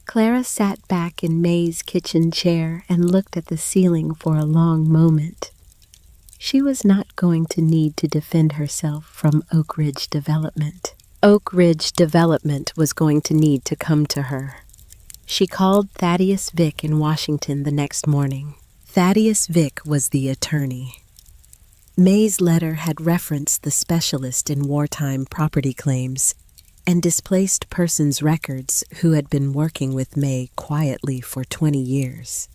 Clara sat back in May's kitchen chair and looked at the ceiling for a long moment. She was not going to need to defend herself from Oak Ridge Development. Oak Ridge Development was going to need to come to her. She called Thaddeus Vick in Washington the next morning. Thaddeus Vick was the attorney. May's letter had referenced the specialist in wartime property claims and displaced persons records who had been working with May quietly for 20 years.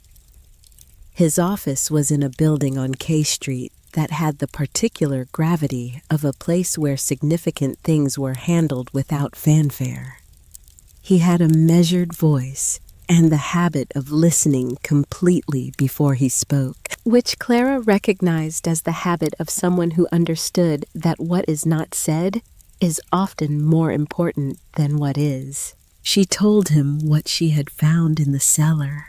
His office was in a building on K Street that had the particular gravity of a place where significant things were handled without fanfare. He had a measured voice and the habit of listening completely before he spoke, which Clara recognized as the habit of someone who understood that what is not said is often more important than what is. She told him what she had found in the cellar.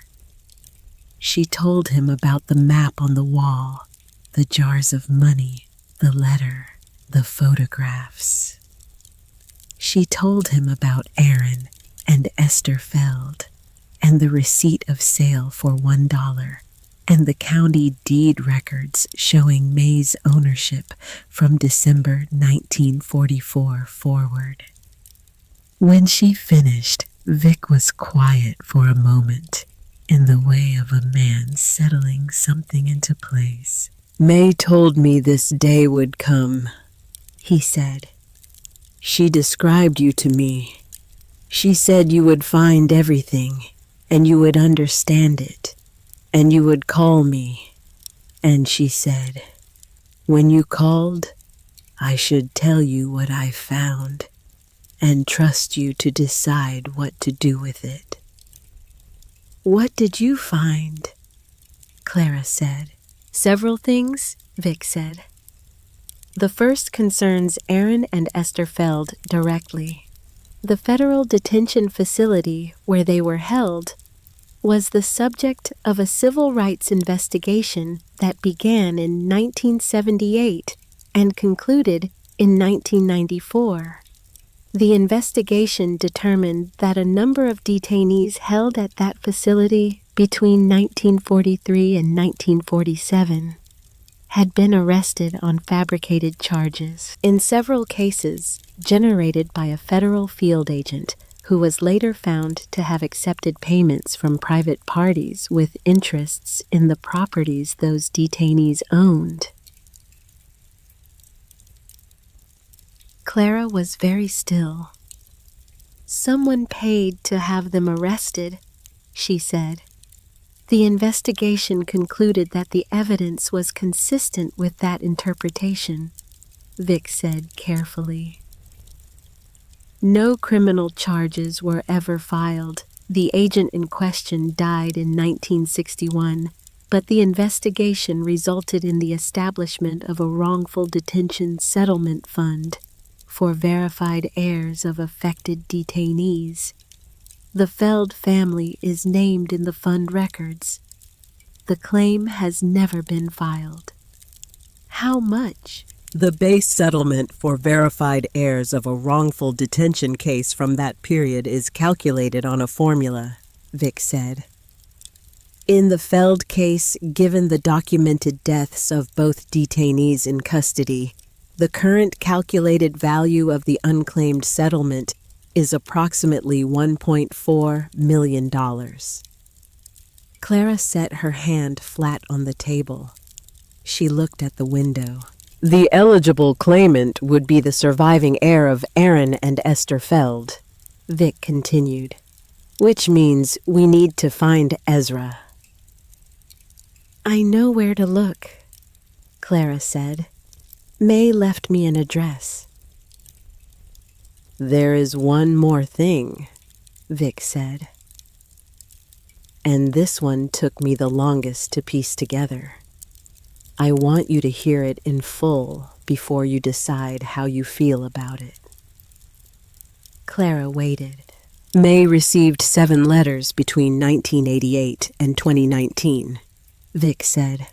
She told him about the map on the wall, the jars of money, the letter, the photographs. She told him about Aaron and Esther Feld, and the receipt of sale for $1, and the county deed records showing May's ownership from December 1944 forward. When she finished, Vic was quiet for a moment, in the way of a man settling something into place. "May told me this day would come," he said. "She described you to me. She said you would find everything, and you would understand it, and you would call me. And she said, when you called, I should tell you what I found, and trust you to decide what to do with it." "What did you find?" Clara said. "Several things," Vic said. The first concerns Aaron and Esther Feld directly. The federal detention facility where they were held was the subject of a civil rights investigation that began in 1978 and concluded in 1994. The investigation determined that a number of detainees held at that facility between 1943 and 1947 had been arrested on fabricated charges, in several cases generated by a federal field agent who was later found to have accepted payments from private parties with interests in the properties those detainees owned. Clara was very still. "Someone paid to have them arrested," she said. The investigation concluded that the evidence was consistent with that interpretation, Vic said carefully. No criminal charges were ever filed. The agent in question died in 1961, but the investigation resulted in the establishment of a wrongful detention settlement fund for verified heirs of affected detainees. The Feld family is named in the fund records. The claim has never been filed. How much? The base settlement for verified heirs of a wrongful detention case from that period is calculated on a formula, Vic said. In the Feld case, given the documented deaths of both detainees in custody, the current calculated value of the unclaimed settlement is approximately $1.4 million. Clara set her hand flat on the table. She looked at the window. The eligible claimant would be the surviving heir of Aaron and Esther Feld, Vic continued, which means we need to find Ezra. I know where to look, Clara said. May left me an address. There is one more thing, Vic said. And this one took me the longest to piece together. I want you to hear it in full before you decide how you feel about it. Clara waited. May received 7 letters between 1988 and 2019, Vic said.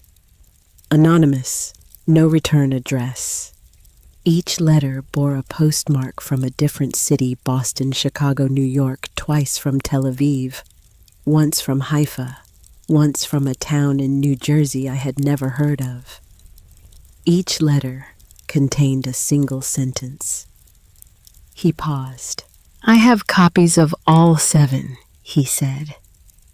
Anonymous, no return address. Each letter bore a postmark from a different city, Boston, Chicago, New York, twice from Tel Aviv, once from Haifa, once from a town in New Jersey I had never heard of. Each letter contained a single sentence. He paused. I have copies of all 7, he said.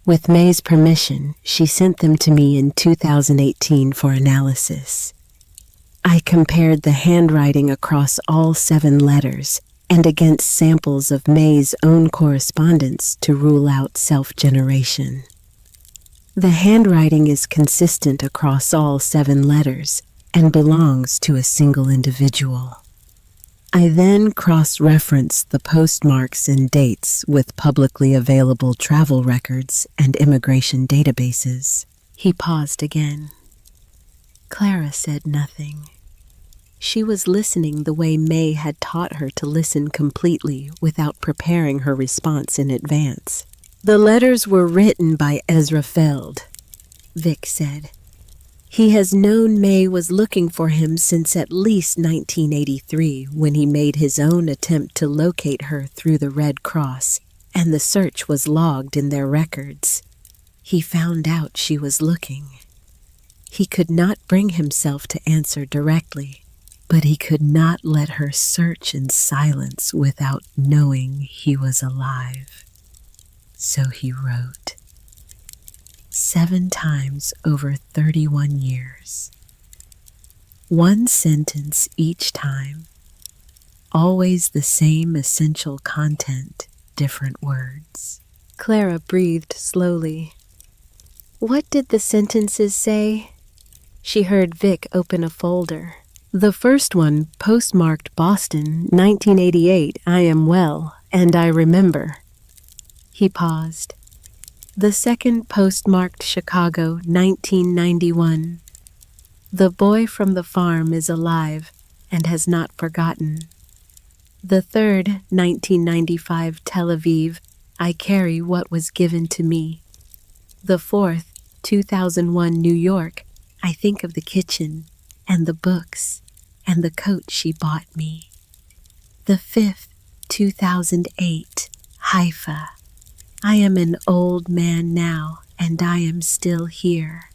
With May's permission, she sent them to me in 2018 for analysis. I compared the handwriting across all 7 letters and against samples of May's own correspondence to rule out self-generation. The handwriting is consistent across all 7 letters and belongs to a single individual. I then cross-referenced the postmarks and dates with publicly available travel records and immigration databases. He paused again. Clara said nothing. She was listening the way May had taught her to listen completely without preparing her response in advance. The letters were written by Ezra Feld, Vic said. He has known May was looking for him since at least 1983, when he made his own attempt to locate her through the Red Cross, and the search was logged in their records. He found out she was looking. He could not bring himself to answer directly, but he could not let her search in silence without knowing he was alive. So he wrote. 7 times over 31 years. 1 sentence each time. Always the same essential content, different words. Clara breathed slowly. What did the sentences say? She heard Vic open a folder. The first one, postmarked Boston, 1988, I am well, and I remember. He paused. The second, postmarked Chicago, 1991. The boy from the farm is alive, and has not forgotten. The third, 1995 Tel Aviv, I carry what was given to me. The fourth, 2001 New York, I think of the kitchen and the books and the coat she bought me. The fifth, 2008 Haifa, I am an old man now and I am still here.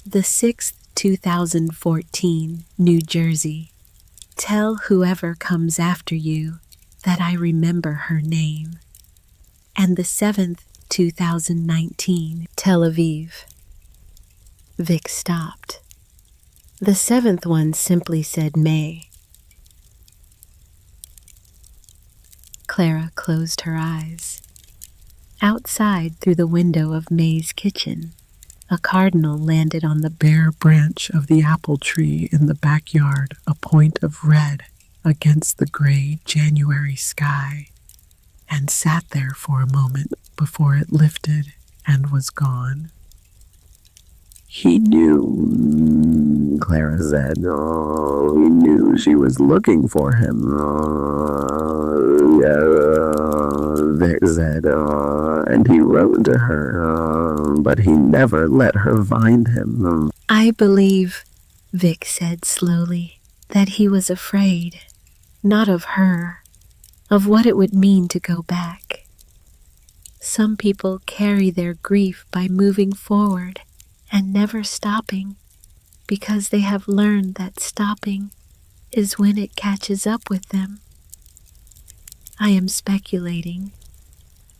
The sixth, 2014 New Jersey, tell whoever comes after you that I remember her name. And the seventh, 2019 Tel Aviv. Vic stopped. The seventh one simply said May. Clara closed her eyes. Outside, through the window of May's kitchen, a cardinal landed on the bare branch of the apple tree in the backyard, a point of red against the gray January sky, and sat there for a moment before it lifted and was gone. He knew, Clara said. Oh, he knew she was looking for him. Oh, yeah, Vic said. And he wrote to her, but he never let her find him. I believe, Vic said slowly, that he was afraid, not of her, of what it would mean to go back. Some people carry their grief by moving forward and never stopping, because they have learned that stopping is when it catches up with them. I am speculating,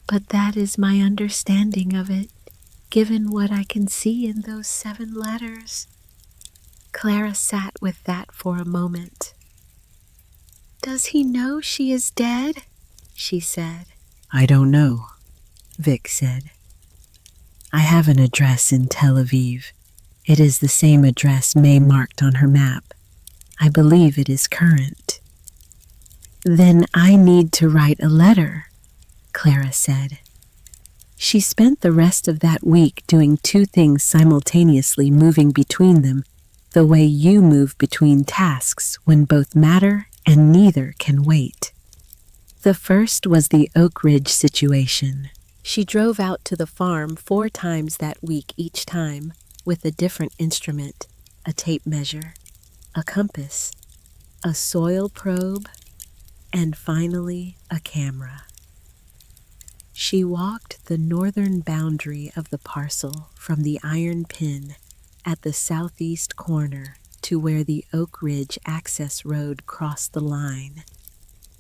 but that is my understanding of it, given what I can see in those 7 letters. Clara sat with that for a moment. Does he know she is dead? She said. I don't know, Vic said. I have an address in Tel Aviv. It is the same address May marked on her map. I believe it is current. Then I need to write a letter, Clara said. She spent the rest of that week doing 2 things simultaneously, moving between them, the way you move between tasks when both matter and neither can wait. The first was the Oak Ridge situation. She drove out to the farm 4 times that week, each time with a different instrument, a tape measure, a compass, a soil probe, and finally a camera. She walked the northern boundary of the parcel from the iron pin at the southeast corner to where the Oak Ridge access road crossed the line,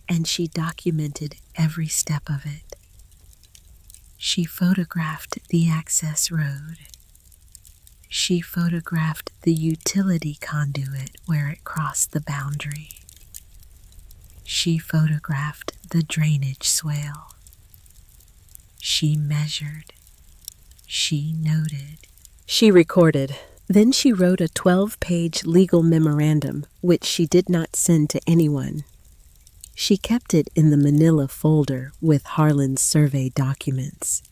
and she documented every step of it. She photographed the access road. She photographed the utility conduit where it crossed the boundary. She photographed the drainage swale. She measured. She noted. She recorded. Then she wrote a 12-page legal memorandum, which she did not send to anyone. She kept it in the manila folder with Harlan's survey documents.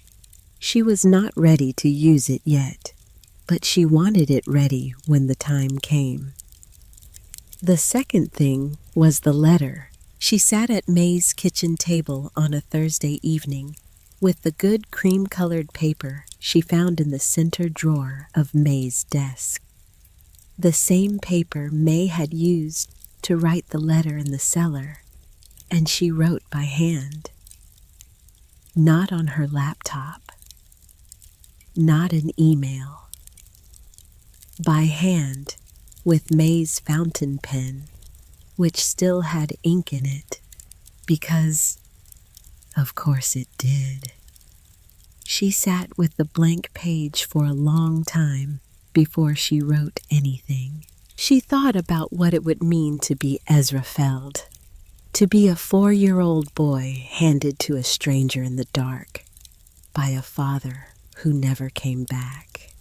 She was not ready to use it yet, but she wanted it ready when the time came. The second thing was the letter. She sat at May's kitchen table on a Thursday evening with the good cream-colored paper she found in the center drawer of May's desk. The same paper May had used to write the letter in the cellar, and she wrote by hand. Not on her laptop. Not an email. By hand, with May's fountain pen, which still had ink in it, because, of course it did. She sat with the blank page for a long time before she wrote anything. She thought about what it would mean to be Ezra Feld, to be a 4-year-old boy handed to a stranger in the dark by a father who never came back.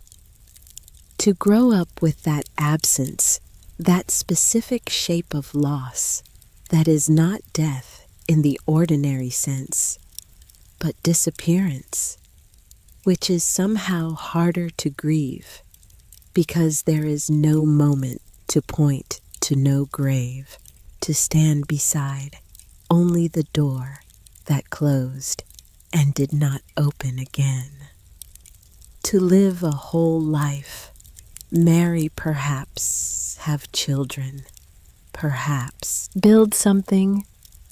To grow up with that absence, that specific shape of loss that is not death in the ordinary sense, but disappearance, which is somehow harder to grieve because there is no moment to point to no grave, to stand beside only the door that closed and did not open again. To live a whole life, marry perhaps, have children, perhaps, build something,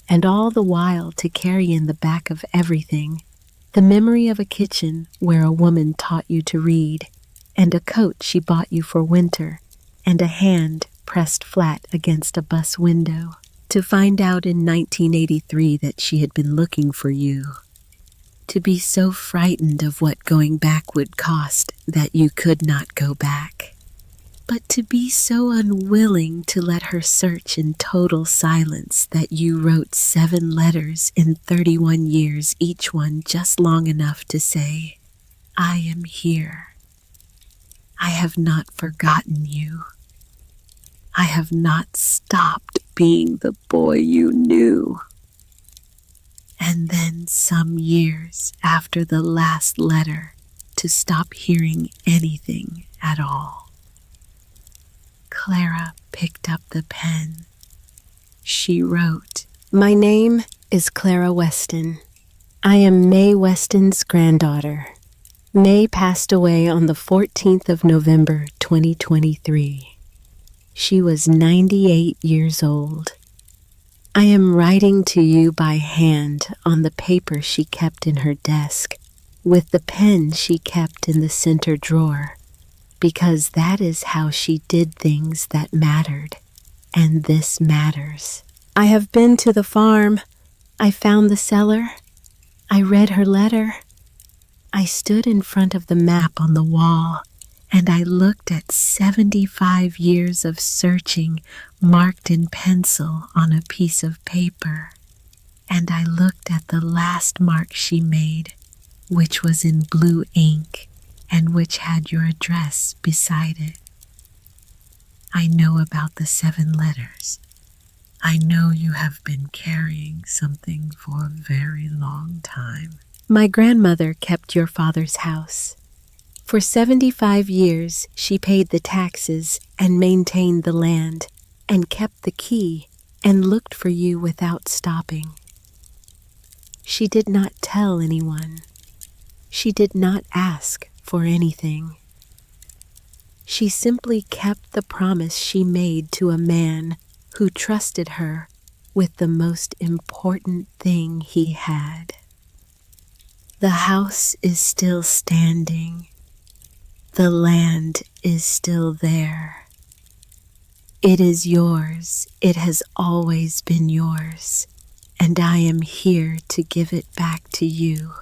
and all the while to carry in the back of everything the memory of a kitchen where a woman taught you to read, and a coat she bought you for winter, and a hand pressed flat against a bus window, to find out in 1983 that she had been looking for you, to be so frightened of what going back would cost that you could not go back, but to be so unwilling to let her search in total silence that you wrote 7 letters in 31 years, each one just long enough to say, "I am here. I have not forgotten you. I have not stopped being the boy you knew." And then some years after the last letter, to stop hearing anything at all. Clara picked up the pen. She wrote, "My name is Clara Weston. I am May Weston's granddaughter. May passed away on the 14th of November, 2023. She was 98 years old. I am writing to you by hand on the paper she kept in her desk, with the pen she kept in the center drawer, because that is how she did things that mattered, and this matters. I have been to the farm. I found the cellar. I read her letter. I stood in front of the map on the wall, and I looked at 75 years of searching marked in pencil on a piece of paper. And I looked at the last mark she made, which was in blue ink and which had your address beside it. I know about the 7 letters. I know you have been carrying something for a very long time. My grandmother kept your father's house. For 75 years, she paid the taxes and maintained the land and kept the key and looked for you without stopping. She did not tell anyone. She did not ask for anything. She simply kept the promise she made to a man who trusted her with the most important thing he had. The house is still standing. The land is still there. It is yours. It has always been yours. And I am here to give it back to you,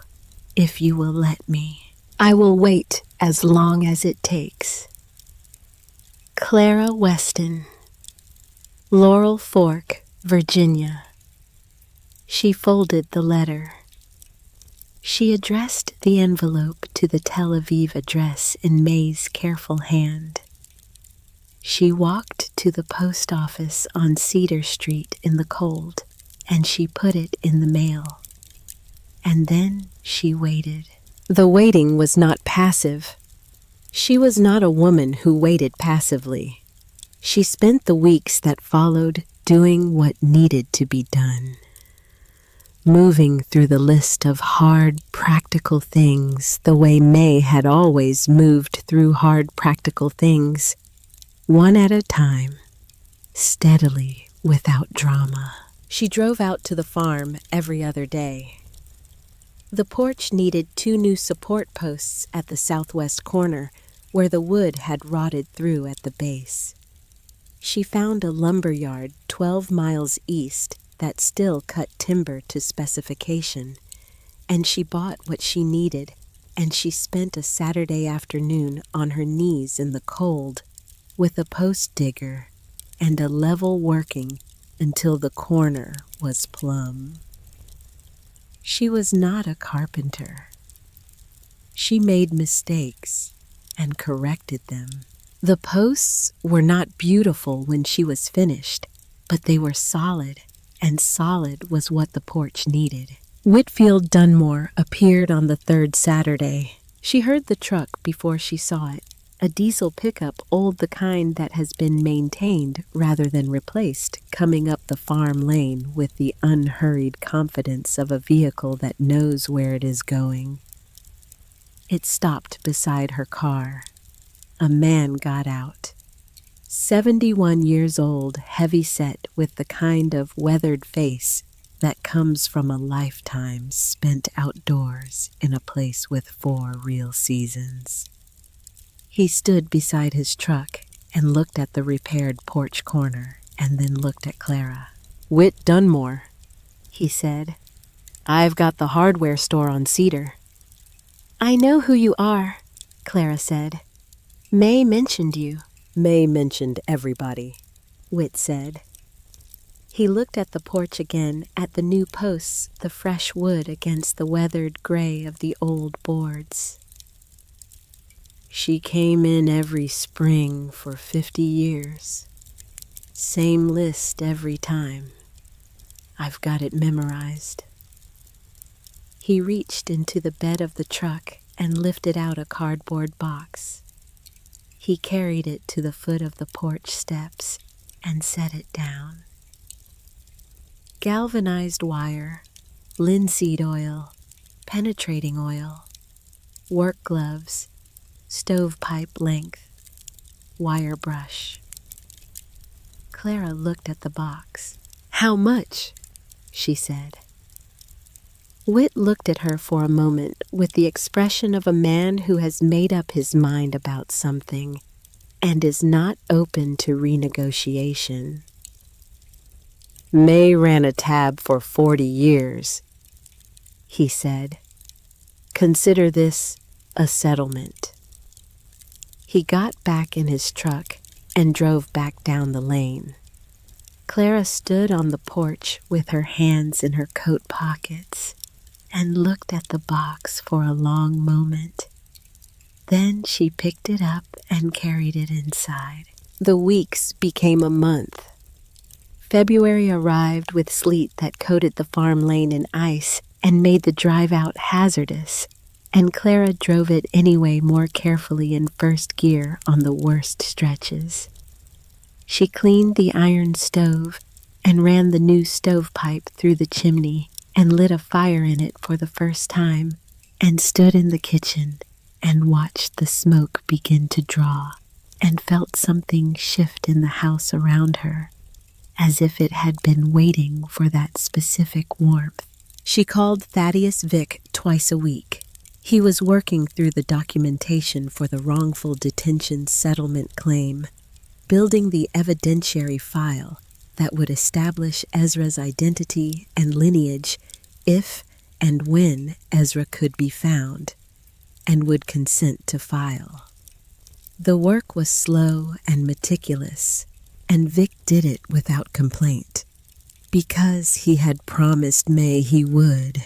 if you will let me. I will wait as long as it takes. Clara Weston, Laurel Fork, Virginia. She folded the letter. She addressed the envelope to the Tel Aviv address in May's careful hand. She walked to the post office on Cedar Street in the cold, and she put it in the mail. And then she waited. The waiting was not passive. She was not a woman who waited passively. She spent the weeks that followed doing what needed to be done. Moving through the list of hard, practical things the way May had always moved through hard, practical things, one at a time, steadily, without drama. She drove out to the farm every other day. The porch needed 2 new support posts at the southwest corner, where the wood had rotted through at the base. She found a lumber yard 12 miles east that still cut timber to specification, and she bought what she needed, and she spent a Saturday afternoon on her knees in the cold with a post digger and a level working until the corner was plumb. She was not a carpenter. She made mistakes and corrected them. The posts were not beautiful when she was finished, but they were solid, and solid was what the porch needed. Whitfield Dunmore appeared on the 3rd Saturday. She heard the truck before she saw it, a diesel pickup, old, the kind that has been maintained rather than replaced, coming up the farm lane with the unhurried confidence of a vehicle that knows where it is going. It stopped beside her car. A man got out. 71 years old, heavy-set, with the kind of weathered face that comes from a lifetime spent outdoors in a place with 4 real seasons. He stood beside his truck and looked at the repaired porch corner and then looked at Clara. "Whit Dunmore," he said. "I've got the hardware store on Cedar." "I know who you are," Clara said. "May mentioned you." "May mentioned everybody," Whit said. He looked at the porch again, at the new posts, the fresh wood against the weathered gray of the old boards. "She came in every spring for 50 years. Same list every time. I've got it memorized." He reached into the bed of the truck and lifted out a cardboard box. He carried it to the foot of the porch steps and set it down. Galvanized wire, linseed oil, penetrating oil, work gloves, stovepipe length, wire brush. Clara looked at the box. "How much?" she said. Whit looked at her for a moment with the expression of a man who has made up his mind about something and is not open to renegotiation. "May ran a tab for 40 years, he said. "Consider this a settlement." He got back in his truck and drove back down the lane. Clara stood on the porch with her hands in her coat pockets and looked at the box for a long moment. Then she picked it up and carried it inside. The weeks became a month. February arrived with sleet that coated the farm lane in ice and made the drive out hazardous, and Clara drove it anyway more carefully in first gear on the worst stretches. She cleaned the iron stove and ran the new stovepipe through the chimney and lit a fire in it for the first time and stood in the kitchen and watched the smoke begin to draw and felt something shift in the house around her, as if it had been waiting for that specific warmth. She called Thaddeus Vick twice a week. He was working through the documentation for the wrongful detention settlement claim, building the evidentiary file that would establish Ezra's identity and lineage if and when Ezra could be found and would consent to file. The work was slow and meticulous, and Vic did it without complaint, because he had promised May he would,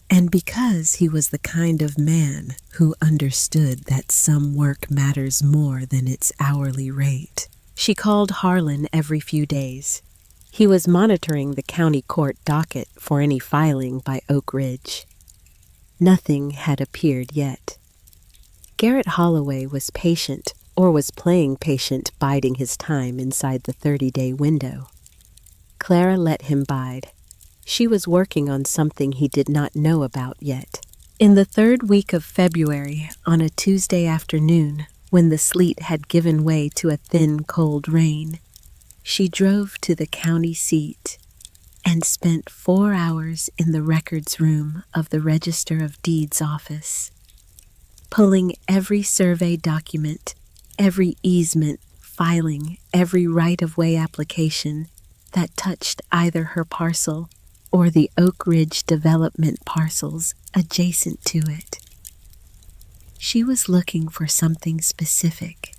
and because he was the kind of man who understood that some work matters more than its hourly rate. She called Harlan every few days. He was monitoring the county court docket for any filing by Oak Ridge. Nothing had appeared yet. Garrett Holloway was patient, or was playing patient, biding his time inside the 30-day window. Clara let him bide. She was working on something he did not know about yet. In the 3rd week of February, on a Tuesday afternoon, when the sleet had given way to a thin, cold rain, she drove to the county seat and spent 4 hours in the records room of the Register of Deeds office, pulling every survey document, every easement, filing every right-of-way application that touched either her parcel or the Oak Ridge development parcels adjacent to it. She was looking for something specific.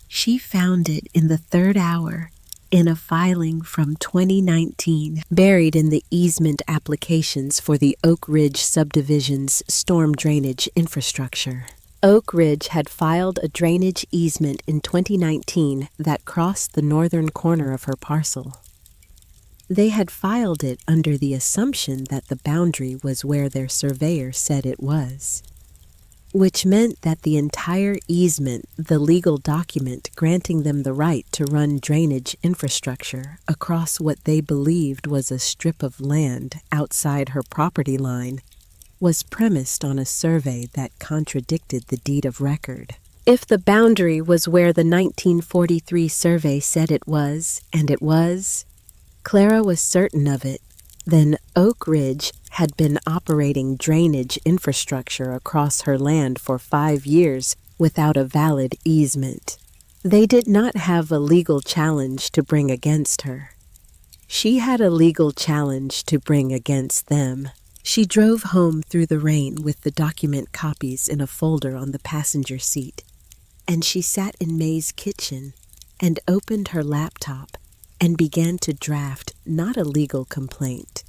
She found it in the 3rd hour in a filing from 2019 buried in the easement applications for the Oak Ridge subdivision's storm drainage infrastructure. Oak Ridge had filed a drainage easement in 2019 that crossed the northern corner of her parcel. They had filed it under the assumption that the boundary was where their surveyor said it was. which meant that the entire easement, the legal document granting them the right to run drainage infrastructure across what they believed was a strip of land outside her property line, was premised on a survey that contradicted the deed of record. If the boundary was where the 1943 survey said it was, and it was, Clara was certain of it, then Oak Ridge had been operating drainage infrastructure across her land for 5 years without a valid easement. They did not have a legal challenge to bring against her. She had a legal challenge to bring against them. She drove home through the rain with the document copies in a folder on the passenger seat, and she sat in May's kitchen and opened her laptop and began to draft not a legal complaint,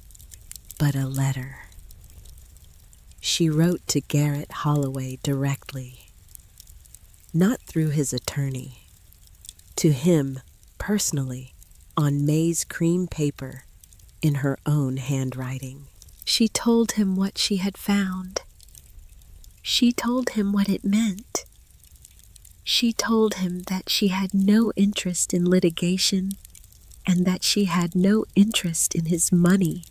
but a letter. She wrote to Garrett Holloway directly, not through his attorney, to him personally on May's cream paper in her own handwriting. She told him what she had found. She told him what it meant. She told him that she had no interest in litigation and that she had no interest in his money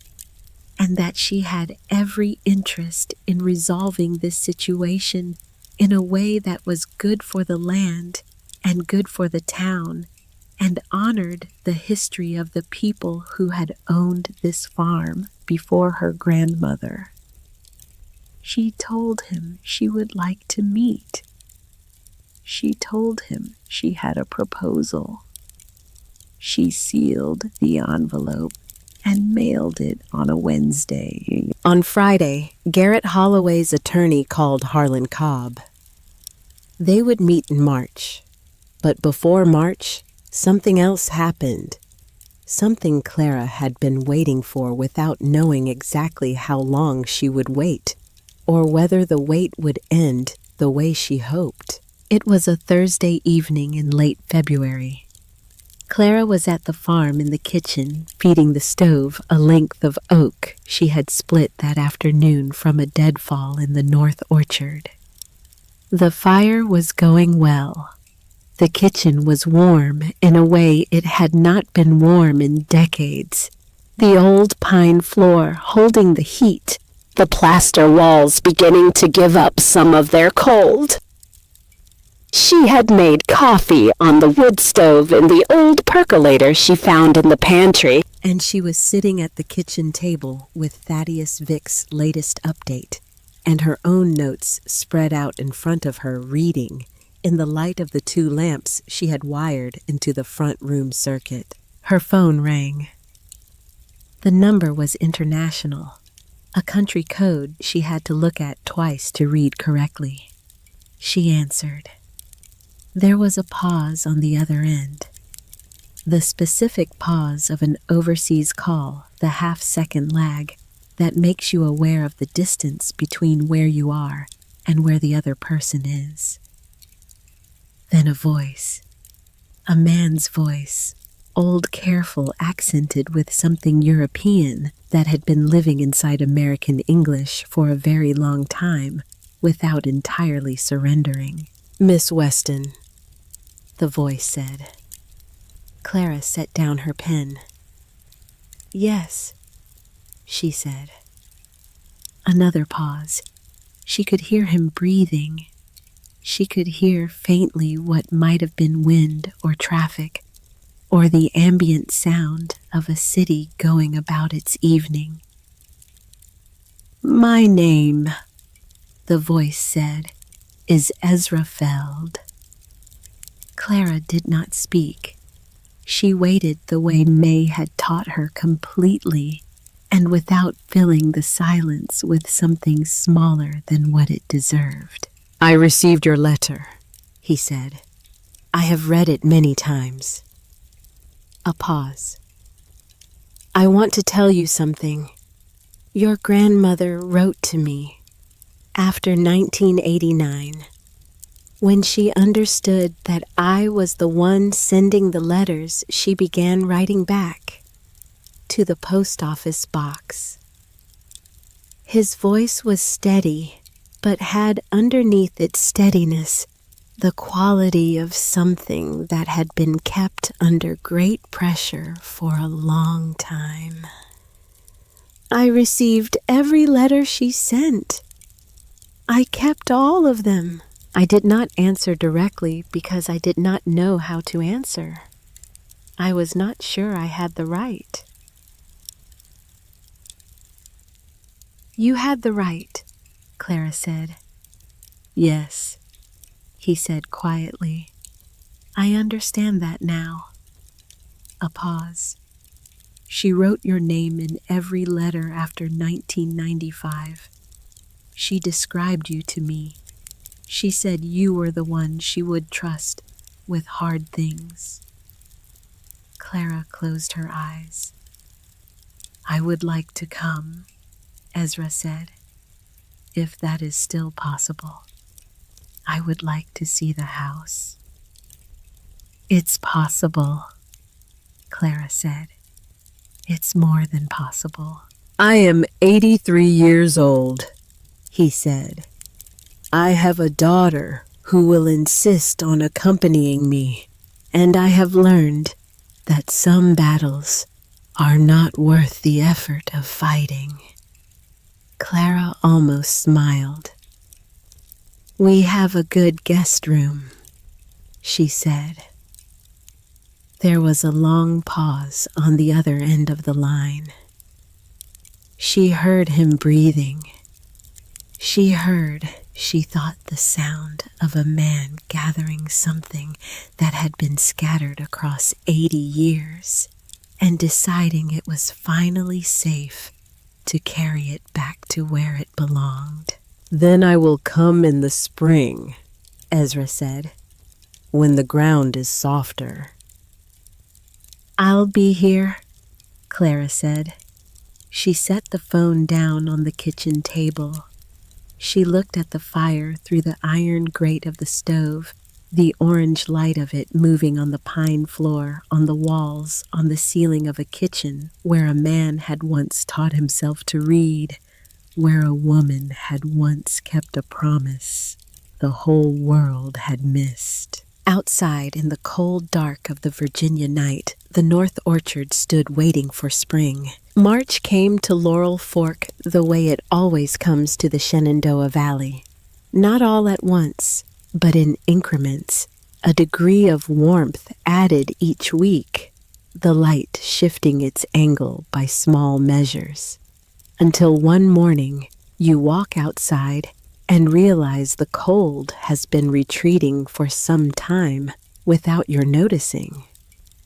and that she had every interest in resolving this situation in a way that was good for the land and good for the town and honored the history of the people who had owned this farm before her grandmother. She told him she would like to meet. She told him she had a proposal. She sealed the envelope and mailed it on a Wednesday. On Friday, Garrett Holloway's attorney called Harlan Cobb. They would meet in March, but before March, something else happened. Something Clara had been waiting for without knowing exactly how long she would wait, or whether the wait would end the way she hoped. It was a Thursday evening in late February. Clara was at the farm in the kitchen, feeding the stove a length of oak she had split that afternoon from a deadfall in the north orchard. The fire was going well. The kitchen was warm in a way it had not been warm in decades. The old pine floor holding the heat, the plaster walls beginning to give up some of their cold. She had made coffee on the wood stove in the old percolator she found in the pantry, and she was sitting at the kitchen table with Thaddeus Vick's latest update, and her own notes spread out in front of her reading, in the light of the 2 lamps she had wired into the front room circuit. Her phone rang. The number was international, a country code she had to look at twice to read correctly. She answered. There was a pause on the other end. The specific pause of an overseas call, the half-second lag that makes you aware of the distance between where you are and where the other person is. Then a voice, a man's voice, old, careful, accented with something European that had been living inside American English for a very long time without entirely surrendering. Miss Weston, the voice said. Clara set down her pen. Yes, she said. Another pause. She could hear him breathing. She could hear faintly what might have been wind or traffic, or the ambient sound of a city going about its evening. My name, the voice said, is Ezra Feld. Clara did not speak. She waited the way May had taught her completely and without filling the silence with something smaller than what it deserved. I received your letter, he said. I have read it many times. A pause. I want to tell you something. Your grandmother wrote to me after 1989, when she understood that I was the one sending the letters. She began writing back to the post office box. His voice was steady, but had underneath its steadiness the quality of something that had been kept under great pressure for a long time. I received every letter she sent. I kept all of them. I did not answer directly because I did not know how to answer. I was not sure I had the right. You had the right, Clara said. Yes, he said quietly. I understand that now. A pause. She wrote your name in every letter after 1995. She described you to me. She said you were the one she would trust with hard things. Clara closed her eyes. I would like to come, Ezra said, if that is still possible. I would like to see the house. It's possible, Clara said. It's more than possible. I am 83 years old, he said. I have a daughter who will insist on accompanying me, and I have learned that some battles are not worth the effort of fighting. Clara almost smiled. We have a good guest room, she said. There was a long pause on the other end of the line. She heard him breathing. She thought the sound of a man gathering something that had been scattered across 80 years and deciding it was finally safe to carry it back to where it belonged. Then I will come in the spring, Ezra said, when the ground is softer. I'll be here, Clara said. She set the phone down on the kitchen table. She looked at the fire through the iron grate of the stove, the orange light of it moving on the pine floor, on the walls, on the ceiling of a kitchen where a man had once taught himself to read, where a woman had once kept a promise the whole world had missed. Outside in the cold dark of the Virginia night, the North Orchard stood waiting for spring. March came to Laurel Fork the way it always comes to the Shenandoah Valley. Not all at once, but in increments, a degree of warmth added each week, the light shifting its angle by small measures. Until one morning, you walk outside and realize the cold has been retreating for some time without your noticing.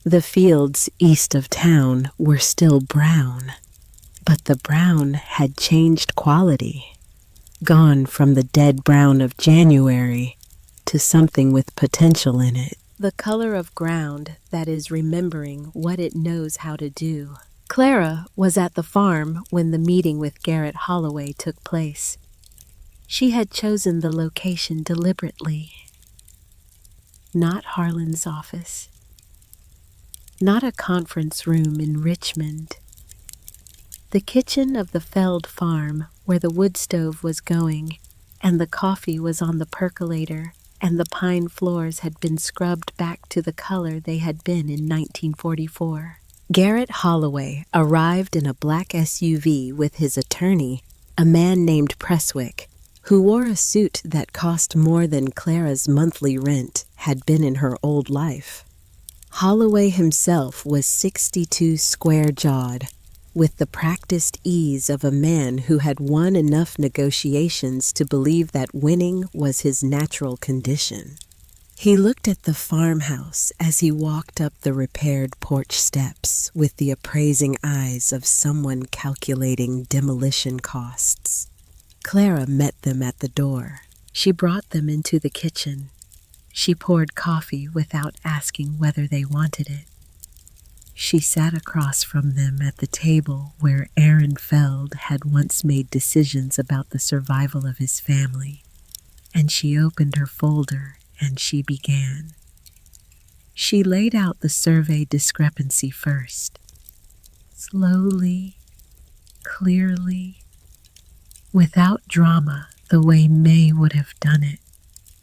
The fields east of town were still brown, but the brown had changed quality, gone from the dead brown of January to something with potential in it. The color of ground that is remembering what it knows how to do. Clara was at the farm when the meeting with Garrett Holloway took place. She had chosen the location deliberately. Not Harlan's office. Not a conference room in Richmond. The kitchen of the Feld farm where the wood stove was going and the coffee was on the percolator and the pine floors had been scrubbed back to the color they had been in 1944. Garrett Holloway arrived in a black SUV with his attorney, a man named Presswick, who wore a suit that cost more than Clara's monthly rent had been in her old life. Holloway himself was 62 square-jawed, with the practiced ease of a man who had won enough negotiations to believe that winning was his natural condition. He looked at the farmhouse as he walked up the repaired porch steps with the appraising eyes of someone calculating demolition costs. Clara met them at the door. She brought them into the kitchen. She poured coffee without asking whether they wanted it. She sat across from them at the table where Aaron Feld had once made decisions about the survival of his family, and she opened her folder and she began. She laid out the survey discrepancy first, slowly, clearly, without drama, the way May would have done it,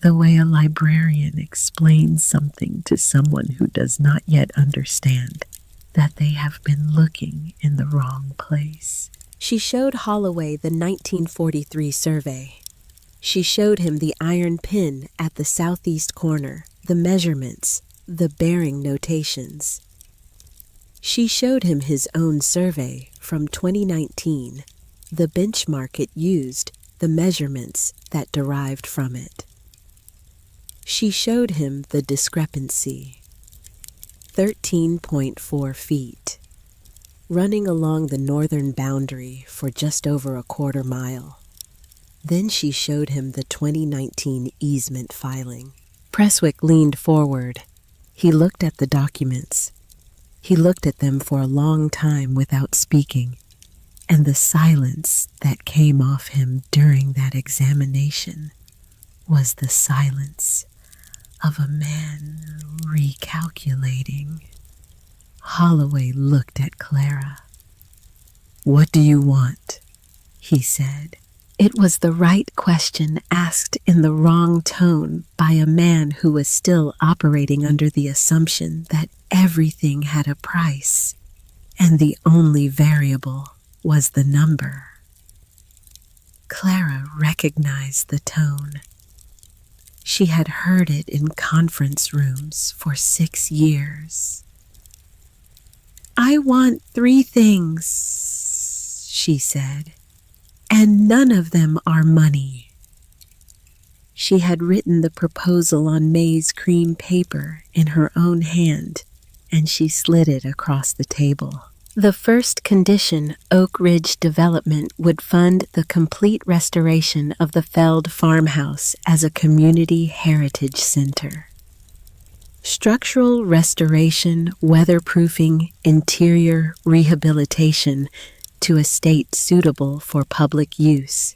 the way a librarian explains something to someone who does not yet understand that they have been looking in the wrong place. She showed Holloway the 1943 survey. She showed him the iron pin at the southeast corner, the measurements, the bearing notations. She showed him his own survey from 2019, the benchmark it used, the measurements that derived from it. She showed him the discrepancy. 13.4 feet, running along the northern boundary for just over a quarter mile. Then she showed him the 2019 easement filing. Presswick leaned forward. He looked at the documents. He looked at them for a long time without speaking, and the silence that came off him during that examination was the silence of a man recalculating. Holloway looked at Clara. "What do you want?" he said. It was the right question asked in the wrong tone by a man who was still operating under the assumption that everything had a price, and the only variable was the number. Clara recognized the tone. She had heard it in conference rooms for 6 years. "I want 3 things," she said, "and none of them are money." She had written the proposal on May's cream paper in her own hand, and she slid it across the table. The first condition, Oak Ridge Development would fund the complete restoration of the Feld farmhouse as a community heritage center. Structural restoration, weatherproofing, interior rehabilitation to a state suitable for public use.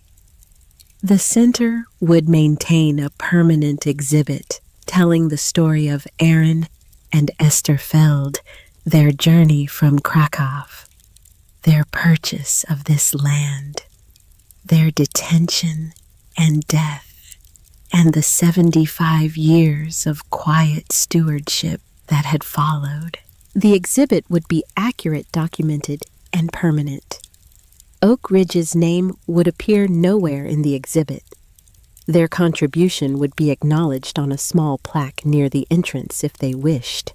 The center would maintain a permanent exhibit telling the story of Aaron and Esther Feld, their journey from Krakow, their purchase of this land, their detention and death, and the 75 years of quiet stewardship that had followed. The exhibit would be accurate, documented, and permanent. Oak Ridge's name would appear nowhere in the exhibit. Their contribution would be acknowledged on a small plaque near the entrance if they wished.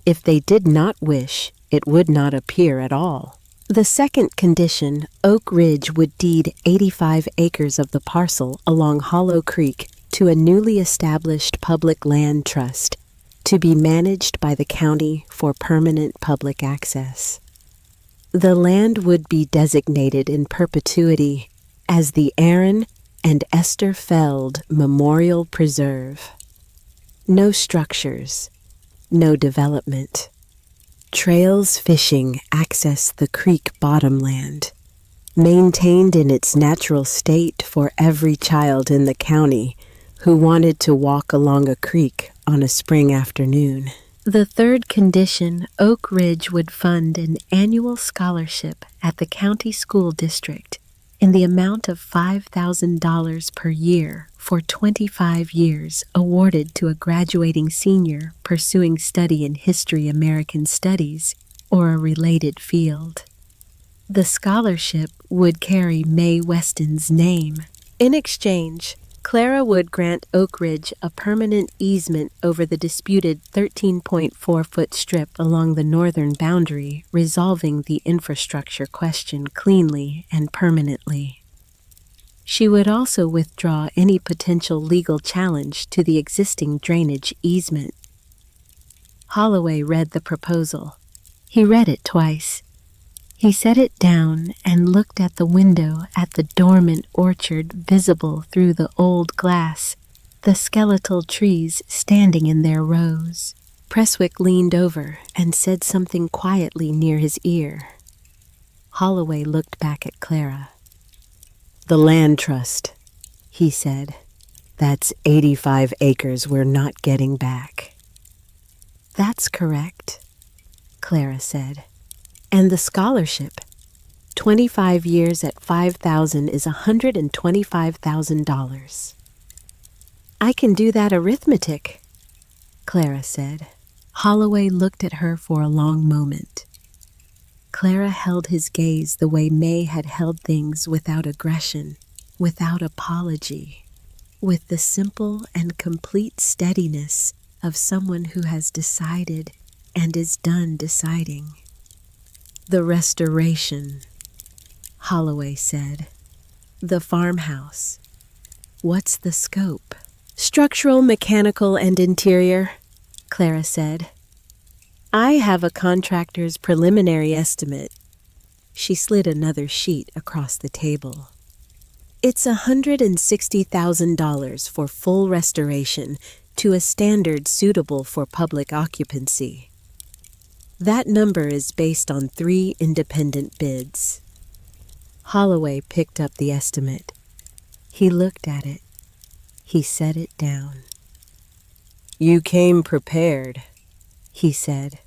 If they did not wish, it would not appear at all. The second condition, Oak Ridge would deed 85 acres of the parcel along Hollow Creek to a newly established public land trust to be managed by the county for permanent public access. The land would be designated in perpetuity as the Aaron and Esther Feld Memorial Preserve. No structures, no development. Trails fishing access the creek bottomland, maintained in its natural state for every child in the county who wanted to walk along a creek on a spring afternoon. The third condition, Oak Ridge would fund an annual scholarship at the county school district in the amount of $5,000 per year for 25 years, awarded to a graduating senior pursuing study in History American Studies or a related field. The scholarship would carry Mae Weston's name. In exchange, Clara would grant Oak Ridge a permanent easement over the disputed 13.4-foot strip along the northern boundary, resolving the infrastructure question cleanly and permanently. She would also withdraw any potential legal challenge to the existing drainage easement. Holloway read the proposal. He read it twice. He set it down and looked at the window at the dormant orchard visible through the old glass, the skeletal trees standing in their rows. Presswick leaned over and said something quietly near his ear. Holloway looked back at Clara. "The land trust," he said. "That's 85 acres we're not getting back." "That's correct," Clara said. "And the scholarship, 25 years at $5,000 is $125,000. I can do that arithmetic, Clara said. Holloway looked at her for a long moment. Clara held his gaze the way May had held things, without aggression, without apology, with the simple and complete steadiness of someone who has decided and is done deciding. The restoration, Holloway said. The farmhouse. What's the scope? Structural, mechanical, and interior, Clara said. I have a contractor's preliminary estimate. She slid another sheet across the table. It's $160,000 for full restoration to a standard suitable for public occupancy. That number is based on 3 independent bids. Holloway picked up the estimate. He looked at it. He set it down. You came prepared, he said.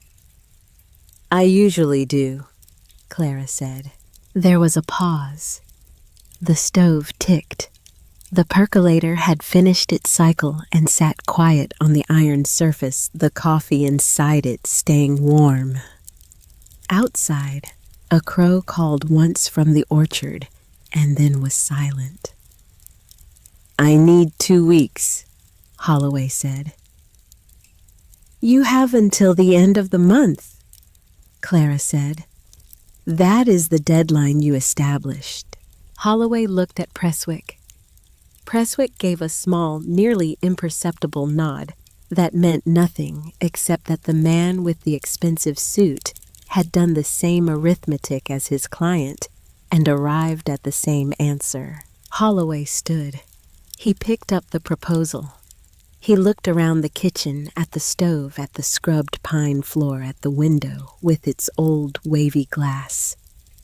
I usually do, Clara said. There was a pause. The stove ticked. The percolator had finished its cycle and sat quiet on the iron surface, the coffee inside it staying warm. Outside, a crow called once from the orchard and then was silent. I need 2 weeks, Holloway said. You have until the end of the month, Clara said. That is the deadline you established. Holloway looked at Prestwick. Prestwick gave a small, nearly imperceptible nod that meant nothing except that the man with the expensive suit had done the same arithmetic as his client and arrived at the same answer. Holloway stood. He picked up the proposal. He looked around the kitchen, at the stove, at the scrubbed pine floor, at the window with its old wavy glass,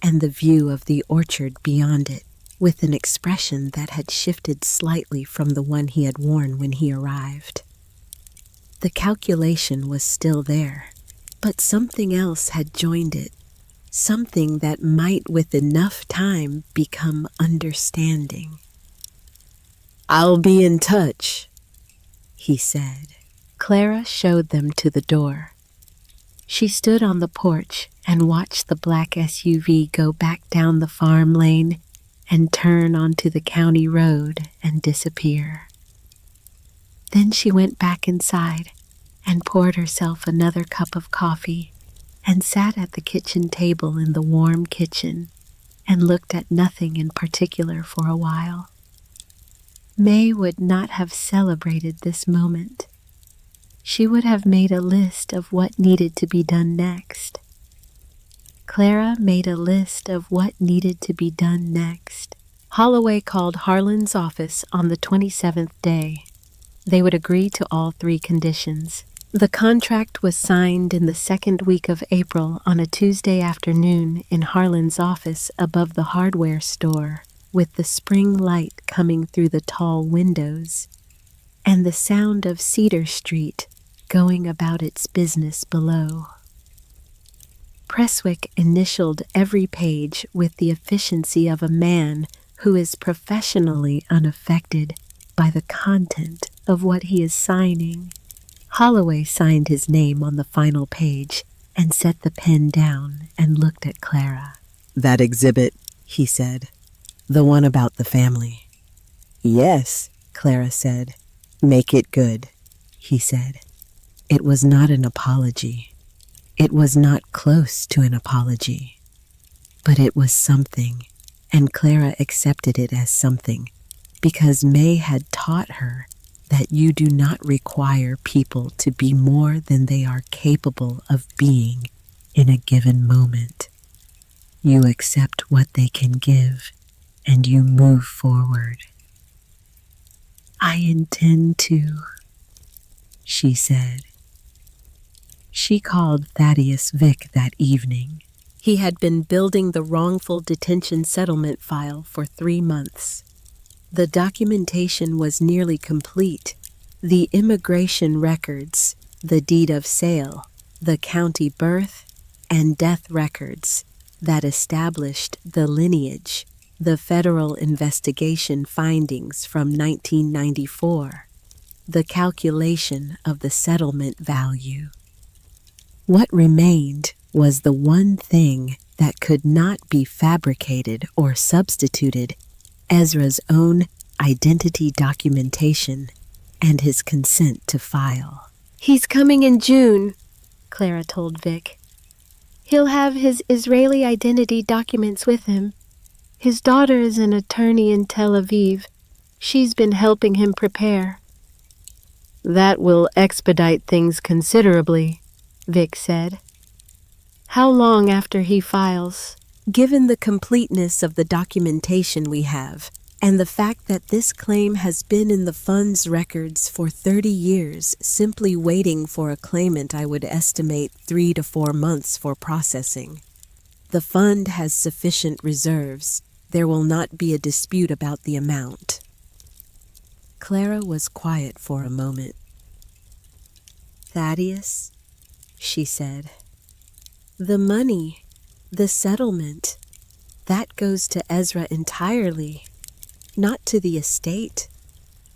and the view of the orchard beyond it, with an expression that had shifted slightly from the one he had worn when he arrived. The calculation was still there, but something else had joined it, something that might with enough time become understanding. I'll be in touch, he said. Clara showed them to the door. She stood on the porch and watched the black SUV go back down the farm lane and turn onto the county road and disappear. Then she went back inside and poured herself another cup of coffee and sat at the kitchen table in the warm kitchen and looked at nothing in particular for a while. May would not have celebrated this moment. She would have made a list of what needed to be done next. Clara made a list of what needed to be done next. Holloway called Harlan's office on the 27th day. They would agree to all 3 conditions. The contract was signed in the 2nd week of April on a Tuesday afternoon in Harlan's office above the hardware store, with the spring light coming through the tall windows and the sound of Cedar Street going about its business below. Prestwick initialed every page with the efficiency of a man who is professionally unaffected by the content of what he is signing. Holloway signed his name on the final page and set the pen down and looked at Clara. That exhibit, he said. The one about the family. Yes, Clara said. Make it good, he said. It was not an apology. It was not close to an apology. But it was something, and Clara accepted it as something, because May had taught her that you do not require people to be more than they are capable of being in a given moment. You accept what they can give, and you move forward. I intend to, she said. She called Thaddeus Vick that evening. He had been building the wrongful detention settlement file for 3 months. The documentation was nearly complete. The immigration records, the deed of sale, the county birth and death records, that established the lineage, the federal investigation findings from 1994, the calculation of the settlement value. What remained was the one thing that could not be fabricated or substituted: Ezra's own identity documentation and his consent to file. "He's coming in June," Clara told Vic. "He'll have his Israeli identity documents with him. His daughter is an attorney in Tel Aviv. She's been helping him prepare." "That will expedite things considerably," Vic said. "How long after he files?" "Given the completeness of the documentation we have, and the fact that this claim has been in the fund's records for 30 years, simply waiting for a claimant, I would estimate 3 to 4 months for processing. The fund has sufficient reserves. There will not be a dispute about the amount." Clara was quiet for a moment. "Thaddeus," she said, "the money, the settlement, that goes to Ezra entirely. Not to the estate,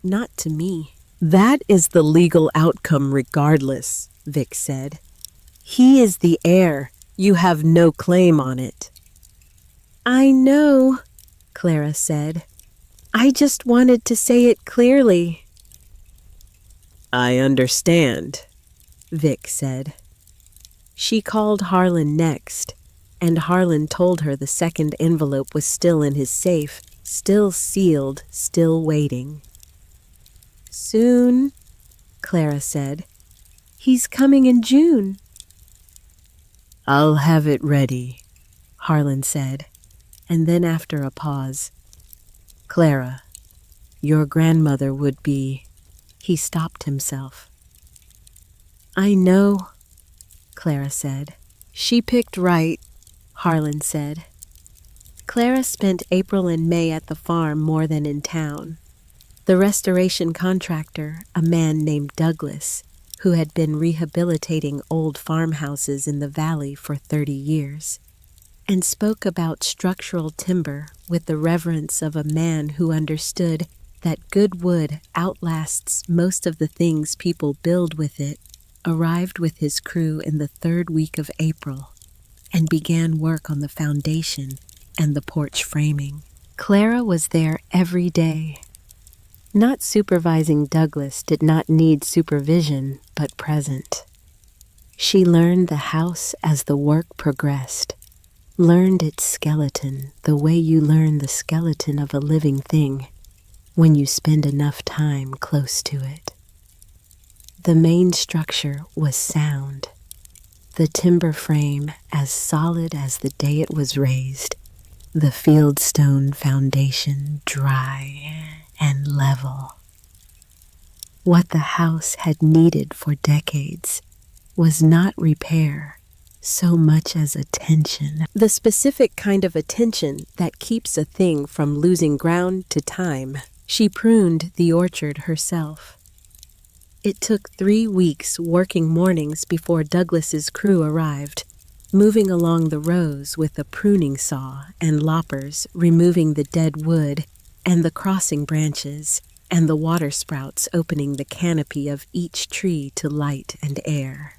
not to me." "That is the legal outcome regardless," Vic said. "He is the heir. You have no claim on it." "I know," Clara said. "I just wanted to say it clearly." "I understand," Vic said. She called Harlan next, and Harlan told her the second envelope was still in his safe, still sealed, still waiting. "Soon," Clara said. "He's coming in June." "I'll have it ready," Harlan said, and then after a pause, "Clara, your grandmother would be—" He stopped himself. "I know," Clara said. "She picked right," Harlan said. Clara spent April and May at the farm more than in town. The restoration contractor, a man named Douglas, who had been rehabilitating old farmhouses in the valley for 30 years, and spoke about structural timber with the reverence of a man who understood that good wood outlasts most of the things people build with it, arrived with his crew in the 3rd week of April and began work on the foundation and the porch framing. Clara was there every day. Not supervising Douglas did not need supervision, but present. She learned the house as the work progressed, learned its skeleton the way you learn the skeleton of a living thing when you spend enough time close to it. The main structure was sound, the timber frame as solid as the day it was raised, the fieldstone foundation dry and level. What the house had needed for decades was not repair so much as attention, the specific kind of attention that keeps a thing from losing ground to time. She pruned the orchard herself. It took 3 weeks working mornings before Douglas's crew arrived, moving along the rows with a pruning saw and loppers, removing the dead wood and the crossing branches, and the water sprouts opening the canopy of each tree to light and air.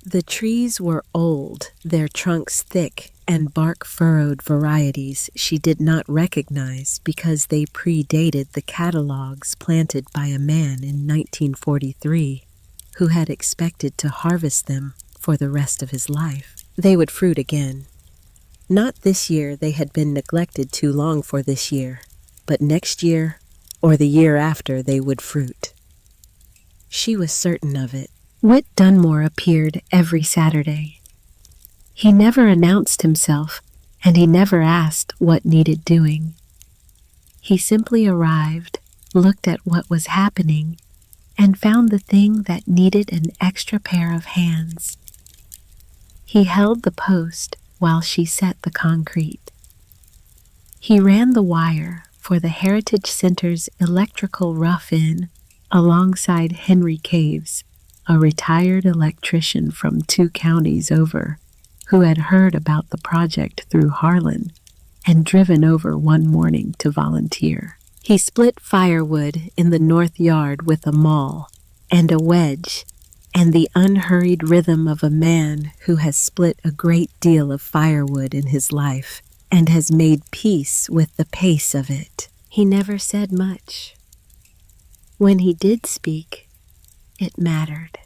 The trees were old, their trunks thick, and bark-furrowed varieties she did not recognize because they predated the catalogs planted by a man in 1943 who had expected to harvest them for the rest of his life. They would fruit again. Not this year, they had been neglected too long for this year, but next year or the year after they would fruit. She was certain of it. Whit Dunmore appeared every Saturday. He never announced himself, and he never asked what needed doing. He simply arrived, looked at what was happening, and found the thing that needed an extra pair of hands. He held the post while she set the concrete. He ran the wire for the Heritage Center's electrical rough-in alongside Henry Caves, a retired electrician from 2 counties over, who had heard about the project through Harlan and driven over one morning to volunteer. He split firewood in the north yard with a maul and a wedge, and the unhurried rhythm of a man who has split a great deal of firewood in his life and has made peace with the pace of it. He never said much. When he did speak, it mattered.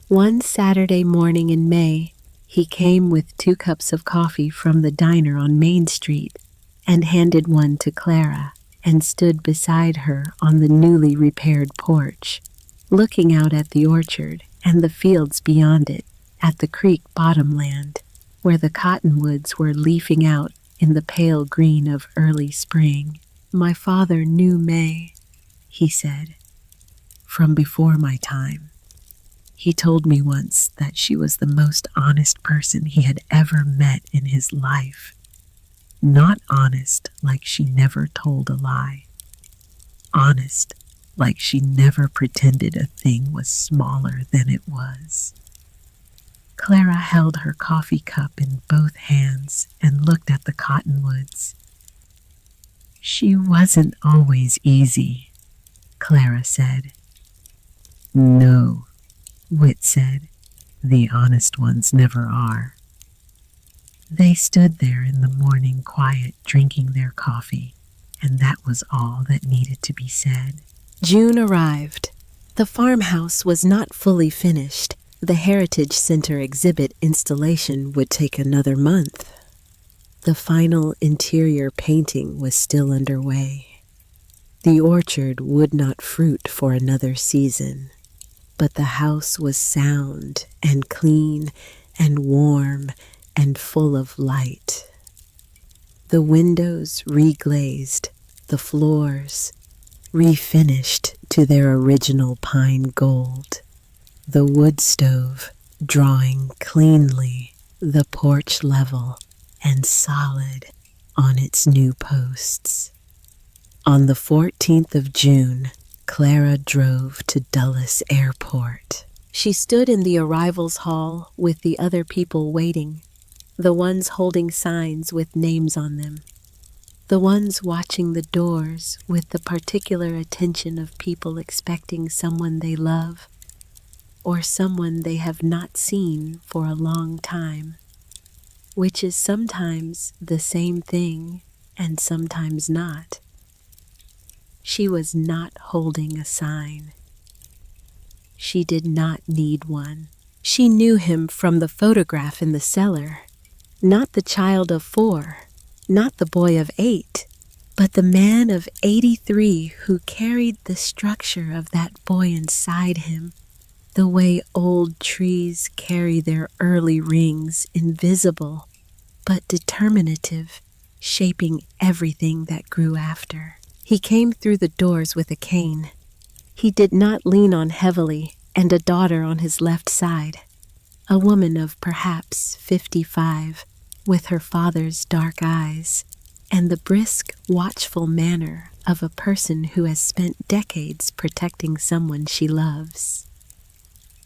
One Saturday morning in May, he came with 2 cups of coffee from the diner on Main Street and handed one to Clara and stood beside her on the newly repaired porch, looking out at the orchard and the fields beyond it, at the creek bottomland, where the cottonwoods were leafing out in the pale green of early spring. "My father knew May," he said, "from before my time. He told me once that she was the most honest person he had ever met in his life. Not honest like she never told a lie. Honest like she never pretended a thing was smaller than it was." Clara held her coffee cup in both hands and looked at the cottonwoods. "She wasn't always easy," Clara said. "No," Whit said, "the honest ones never are." They stood there in the morning quiet, drinking their coffee, and that was all that needed to be said. June arrived. The farmhouse was not fully finished. The Heritage Center exhibit installation would take another month. The final interior painting was still underway. The orchard would not fruit for another season, but the house was sound and clean and warm and full of light. The windows reglazed, the floors refinished to their original pine gold, the wood stove drawing cleanly, the porch level and solid on its new posts. On the 14th of June, Clara drove to Dulles Airport. She stood in the arrivals hall with the other people waiting, the ones holding signs with names on them, the ones watching the doors with the particular attention of people expecting someone they love or someone they have not seen for a long time, which is sometimes the same thing and sometimes not. She was not holding a sign. She did not need one. She knew him from the photograph in the cellar, not the child of 4, not the boy of 8, but the man of 83 who carried the structure of that boy inside him, the way old trees carry their early rings, invisible but determinative, shaping everything that grew after. He came through the doors with a cane. He did not lean on heavily, and a daughter on his left side, a woman of perhaps 55, with her father's dark eyes and the brisk, watchful manner of a person who has spent decades protecting someone she loves.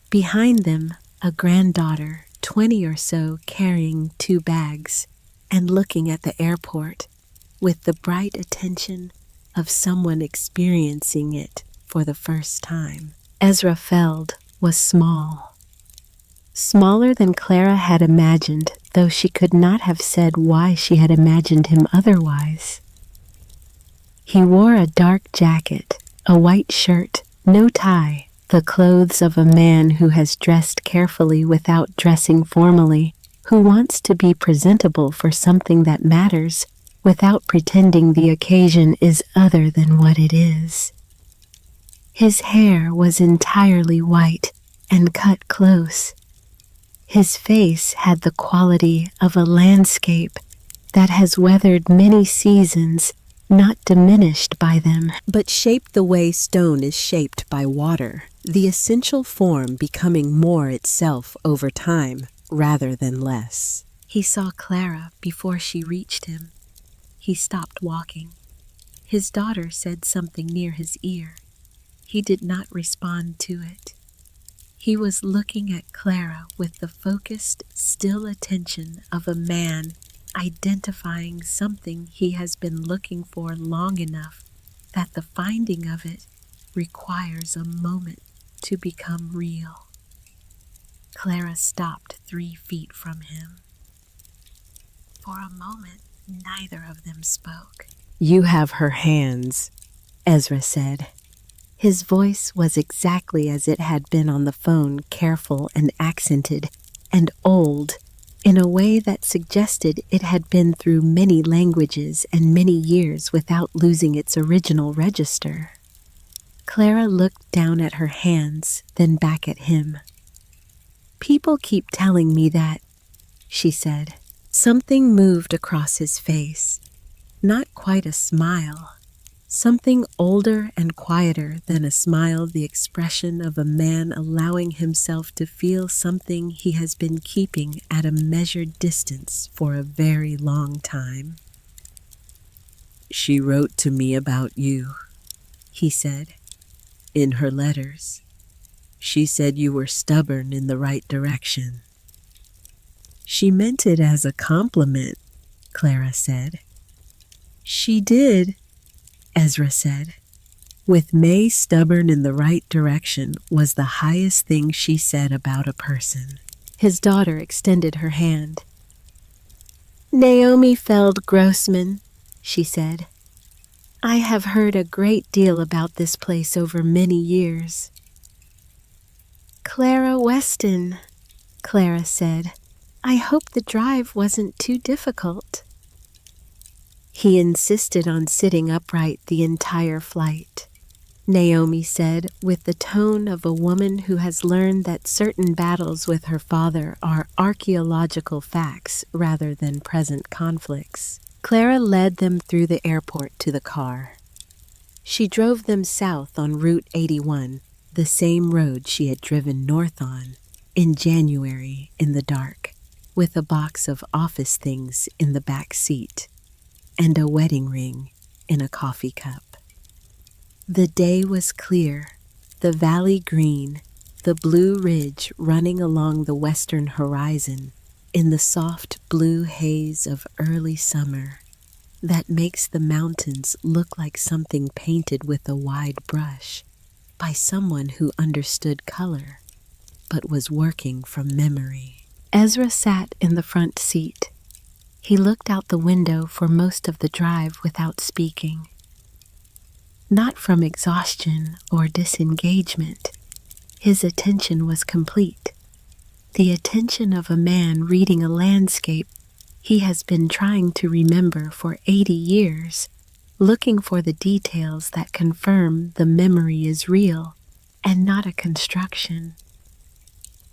Behind them, a granddaughter, 20 or so, carrying 2 bags and looking at the airport with the bright attention of someone experiencing it for the first time. Ezra Feld was small. Smaller than Clara had imagined, though she could not have said why she had imagined him otherwise. He wore a dark jacket, a white shirt, no tie, the clothes of a man who has dressed carefully without dressing formally, who wants to be presentable for something that matters without pretending the occasion is other than what it is. His hair was entirely white and cut close. His face had the quality of a landscape that has weathered many seasons, not diminished by them, but shaped the way stone is shaped by water, the essential form becoming more itself over time rather than less. He saw Clara before she reached him. He stopped walking. His daughter said something near his ear. He did not respond to it. He was looking at Clara with the focused, still attention of a man identifying something he has been looking for long enough that the finding of it requires a moment to become real. Clara stopped 3 feet from him. For a moment, neither of them spoke. "You have her hands," Ezra said. His voice was exactly as it had been on the phone, careful and accented and old, in a way that suggested it had been through many languages and many years without losing its original register. Clara looked down at her hands, then back at him. "People keep telling me that," she said. Something moved across his face. Not quite a smile. Something older and quieter than a smile, the expression of a man allowing himself to feel something he has been keeping at a measured distance for a very long time. "She wrote to me about you," he said, "in her letters. She said you were stubborn in the right direction." "She meant it as a compliment," Clara said. "She did," Ezra said. With May, stubborn in the right direction was the highest thing she said about a person. His daughter extended her hand. "Naomi Feld Grossman," she said. "I have heard a great deal about this place over many years." "Clara Weston," Clara said. "I hope the drive wasn't too difficult." "He insisted on sitting upright the entire flight," Naomi said, with the tone of a woman who has learned that certain battles with her father are archaeological facts rather than present conflicts. Clara led them through the airport to the car. She drove them south on Route 81, the same road she had driven north on, in January in the dark, with a box of office things in the back seat and a wedding ring in a coffee cup. The day was clear, the valley green, the blue ridge running along the western horizon in the soft blue haze of early summer that makes the mountains look like something painted with a wide brush by someone who understood color but was working from memory. Ezra sat in the front seat. He looked out the window for most of the drive without speaking. Not from exhaustion or disengagement. His attention was complete. The attention of a man reading a landscape he has been trying to remember for 80 years, looking for the details that confirm the memory is real and not a construction.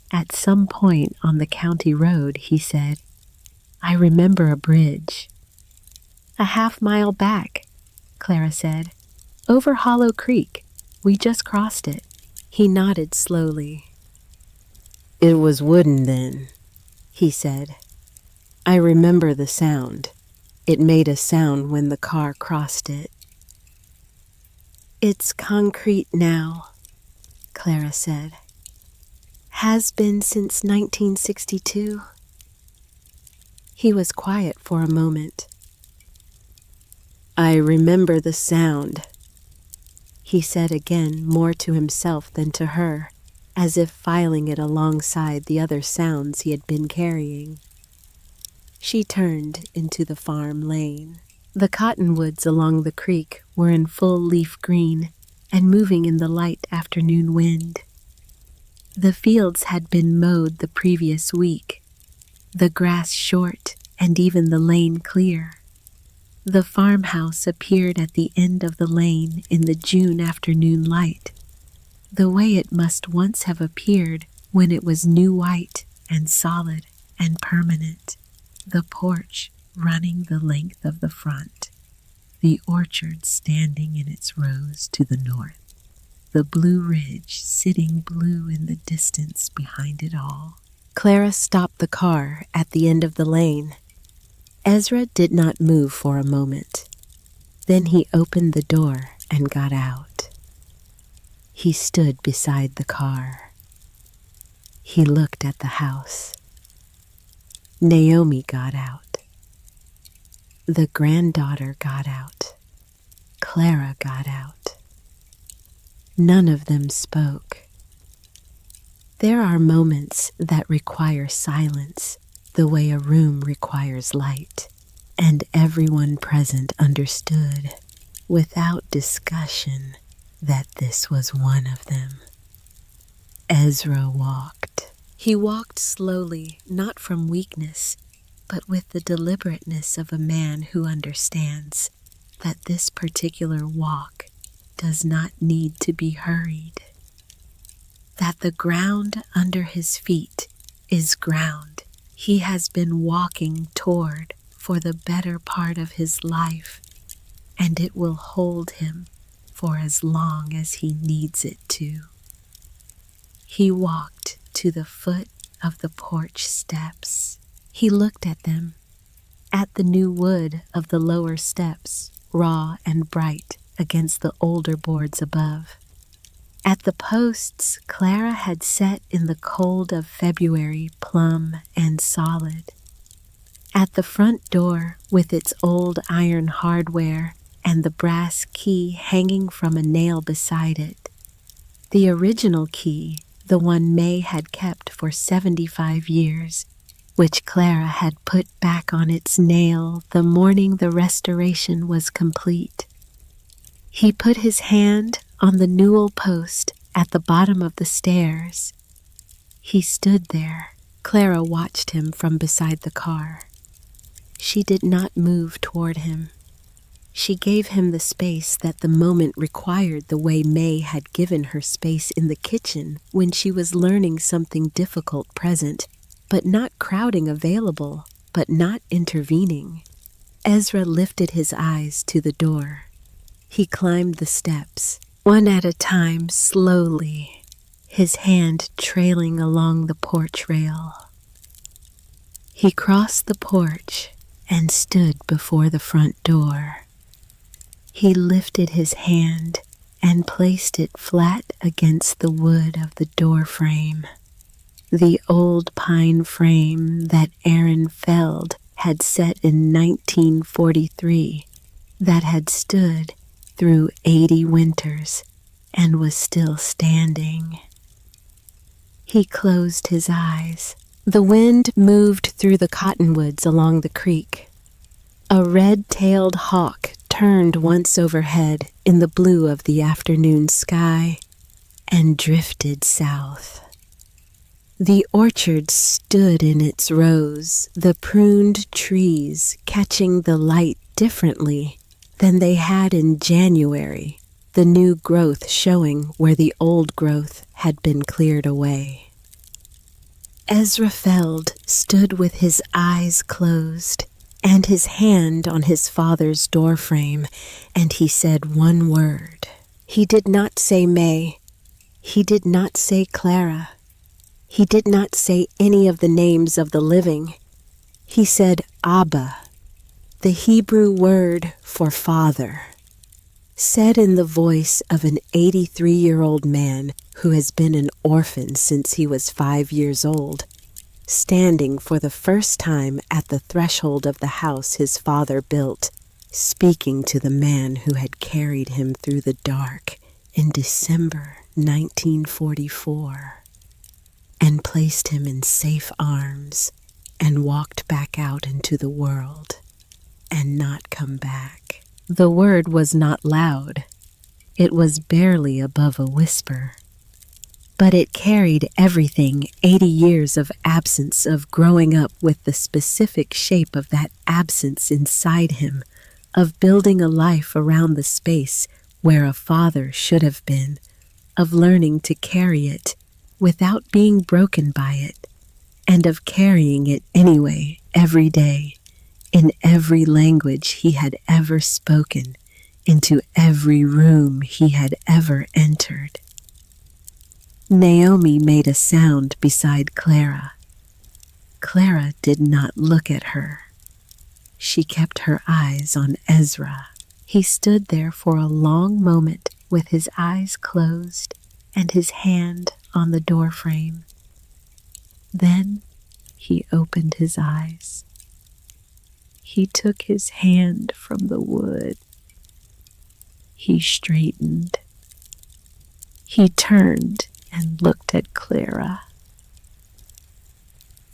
At some point on the county road, he said, "I remember a bridge." "A half-mile back," Clara said. "Over Hollow Creek. We just crossed it." He nodded slowly. "It was wooden then," he said. "I remember the sound. It made a sound when the car crossed it." "It's concrete now," Clara said. "Has been since 1962. He was quiet for a moment. "I remember the sound," he said again, more to himself than to her, as if filing it alongside the other sounds he had been carrying. She turned into the farm lane. The cottonwoods along the creek were in full leaf green and moving in the light afternoon wind. The fields had been mowed the previous week, the grass short and even the lane clear. The farmhouse appeared at the end of the lane in the June afternoon light, the way it must once have appeared when it was new white and solid and permanent. The porch running the length of the front, the orchard standing in its rows to the north, the blue ridge sitting blue in the distance behind it all. Clara stopped the car at the end of the lane. Ezra did not move for a moment. Then he opened the door and got out. He stood beside the car. He looked at the house. Naomi got out. The granddaughter got out. Clara got out. None of them spoke. There are moments that require silence, the way a room requires light, and everyone present understood, without discussion, that this was one of them. Ezra walked. He walked slowly, not from weakness, but with the deliberateness of a man who understands that this particular walk does not need to be hurried, that the ground under his feet is ground he has been walking toward for the better part of his life, and it will hold him for as long as he needs it to. He walked to the foot of the porch steps. He looked at them, at the new wood of the lower steps, raw and bright against the older boards above, at the posts Clara had set in the cold of February, plumb and solid, at the front door with its old iron hardware and the brass key hanging from a nail beside it, the original key, the one May had kept for 75 years, which Clara had put back on its nail the morning the restoration was complete. He put his hand on the newel post at the bottom of the stairs. He stood there. Clara watched him from beside the car. She did not move toward him. She gave him the space that the moment required, the way May had given her space in the kitchen when she was learning something difficult present, but not crowding available, but not intervening. Ezra lifted his eyes to the door. He climbed the steps, one at a time, slowly, his hand trailing along the porch rail. He crossed the porch and stood before the front door. He lifted his hand and placed it flat against the wood of the door frame, the old pine frame that Aaron Feld had set in 1943, that had stood through 80 winters and was still standing. He closed his eyes. The wind moved through the cottonwoods along the creek. A red-tailed hawk turned once overhead in the blue of the afternoon sky and drifted south. The orchard stood in its rows, the pruned trees catching the light differently than they had in January, the new growth showing where the old growth had been cleared away. Ezra Feld stood with his eyes closed and his hand on his father's doorframe, and he said one word. He did not say May. He did not say Clara. He did not say any of the names of the living. He said Abba, the Hebrew word for father, said in the voice of an 83-year-old man who has been an orphan since he was 5 years old, standing for the first time at the threshold of the house his father built, speaking to the man who had carried him through the dark in December 1944, and placed him in safe arms and walked back out into the world and not come back. The word was not loud. It was barely above a whisper. But it carried everything, 80 years of absence, of growing up with the specific shape of that absence inside him, of building a life around the space where a father should have been, of learning to carry it without being broken by it, and of carrying it anyway, every day, in every language he had ever spoken, into every room he had ever entered. Naomi made a sound beside Clara. Clara did not look at her. She kept her eyes on Ezra. He stood there for a long moment with his eyes closed and his hand on the doorframe. Then he opened his eyes. He took his hand from the wood. He straightened. He turned and looked at Clara.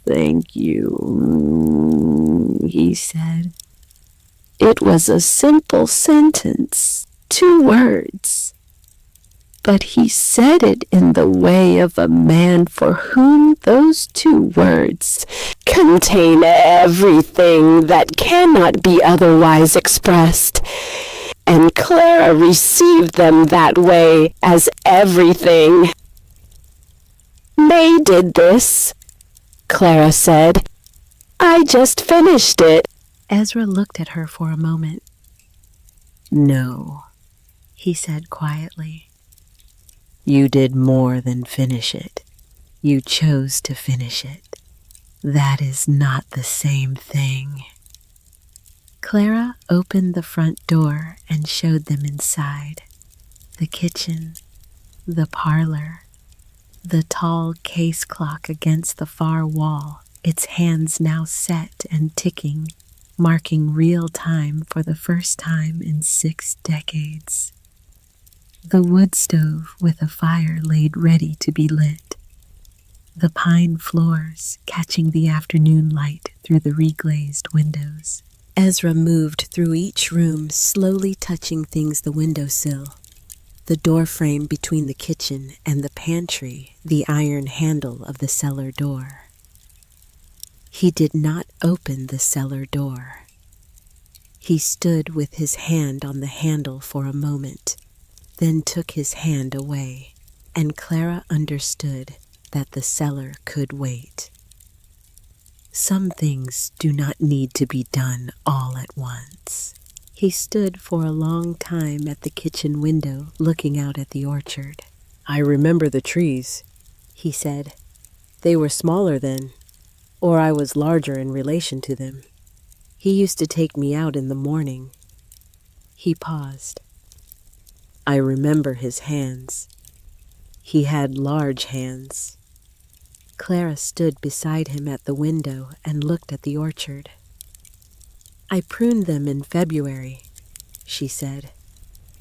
"Thank you," he said. It was a simple sentence, 2 words. But he said it in the way of a man for whom those 2 words contain everything that cannot be otherwise expressed. And Clara received them that way, as everything. "May did this," Clara said. "I just finished it." Ezra looked at her for a moment. "No," he said quietly. "You did more than finish it. You chose to finish it. That is not the same thing." Clara opened the front door and showed them inside. The kitchen, the parlor, the tall case clock against the far wall, its hands now set and ticking, marking real time for the first time in 6 decades. The wood stove with a fire laid ready to be lit. The pine floors catching the afternoon light through the reglazed windows. Ezra moved through each room, slowly touching things the windowsill, the door frame between the kitchen and the pantry, the iron handle of the cellar door. He did not open the cellar door. He stood with his hand on the handle for a moment, then took his hand away, and Clara understood that the cellar could wait. Some things do not need to be done all at once. He stood for a long time at the kitchen window, looking out at the orchard. "I remember the trees," he said. "They were smaller then, or I was larger in relation to them. He used to take me out in the morning." He paused. "I remember his hands. He had large hands." Clara stood beside him at the window and looked at the orchard. "I pruned them in February," she said.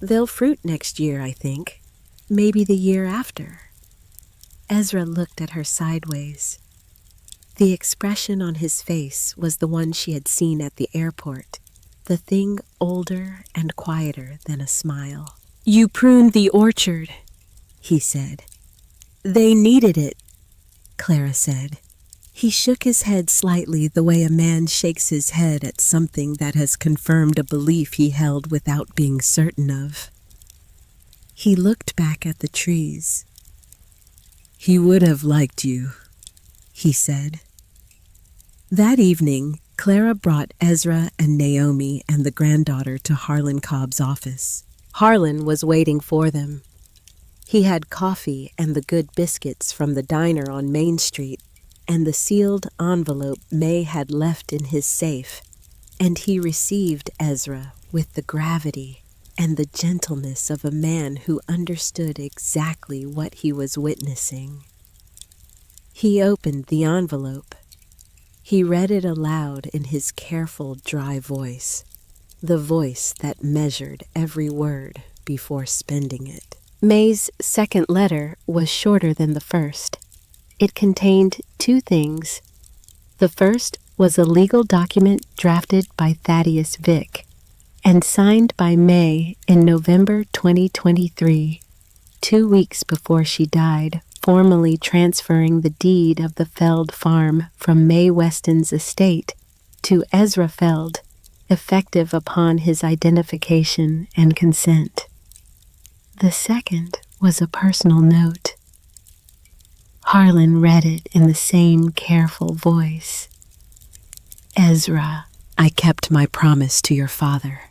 "They'll fruit next year, I think. Maybe the year after." Ezra looked at her sideways. The expression on his face was the one she had seen at the airport, the thing older and quieter than a smile. "You pruned the orchard," he said. "They needed it," Clara said. He shook his head slightly, the way a man shakes his head at something that has confirmed a belief he held without being certain of. He looked back at the trees. "He would have liked you," he said. That evening, Clara brought Ezra and Naomi and the granddaughter to Harlan Cobb's office. Harlan was waiting for them. He had coffee and the good biscuits from the diner on Main Street and the sealed envelope May had left in his safe, and he received Ezra with the gravity and the gentleness of a man who understood exactly what he was witnessing. He opened the envelope. He read it aloud in his careful, dry voice, the voice that measured every word before spending it. May's second letter was shorter than the first. It contained 2 things. The first was a legal document drafted by Thaddeus Vick and signed by May in November 2023, 2 weeks before she died, formally transferring the deed of the Feld farm from May Weston's estate to Ezra Feld, effective upon his identification and consent. The second was a personal note. Harlan read it in the same careful voice. "Ezra, I kept my promise to your father.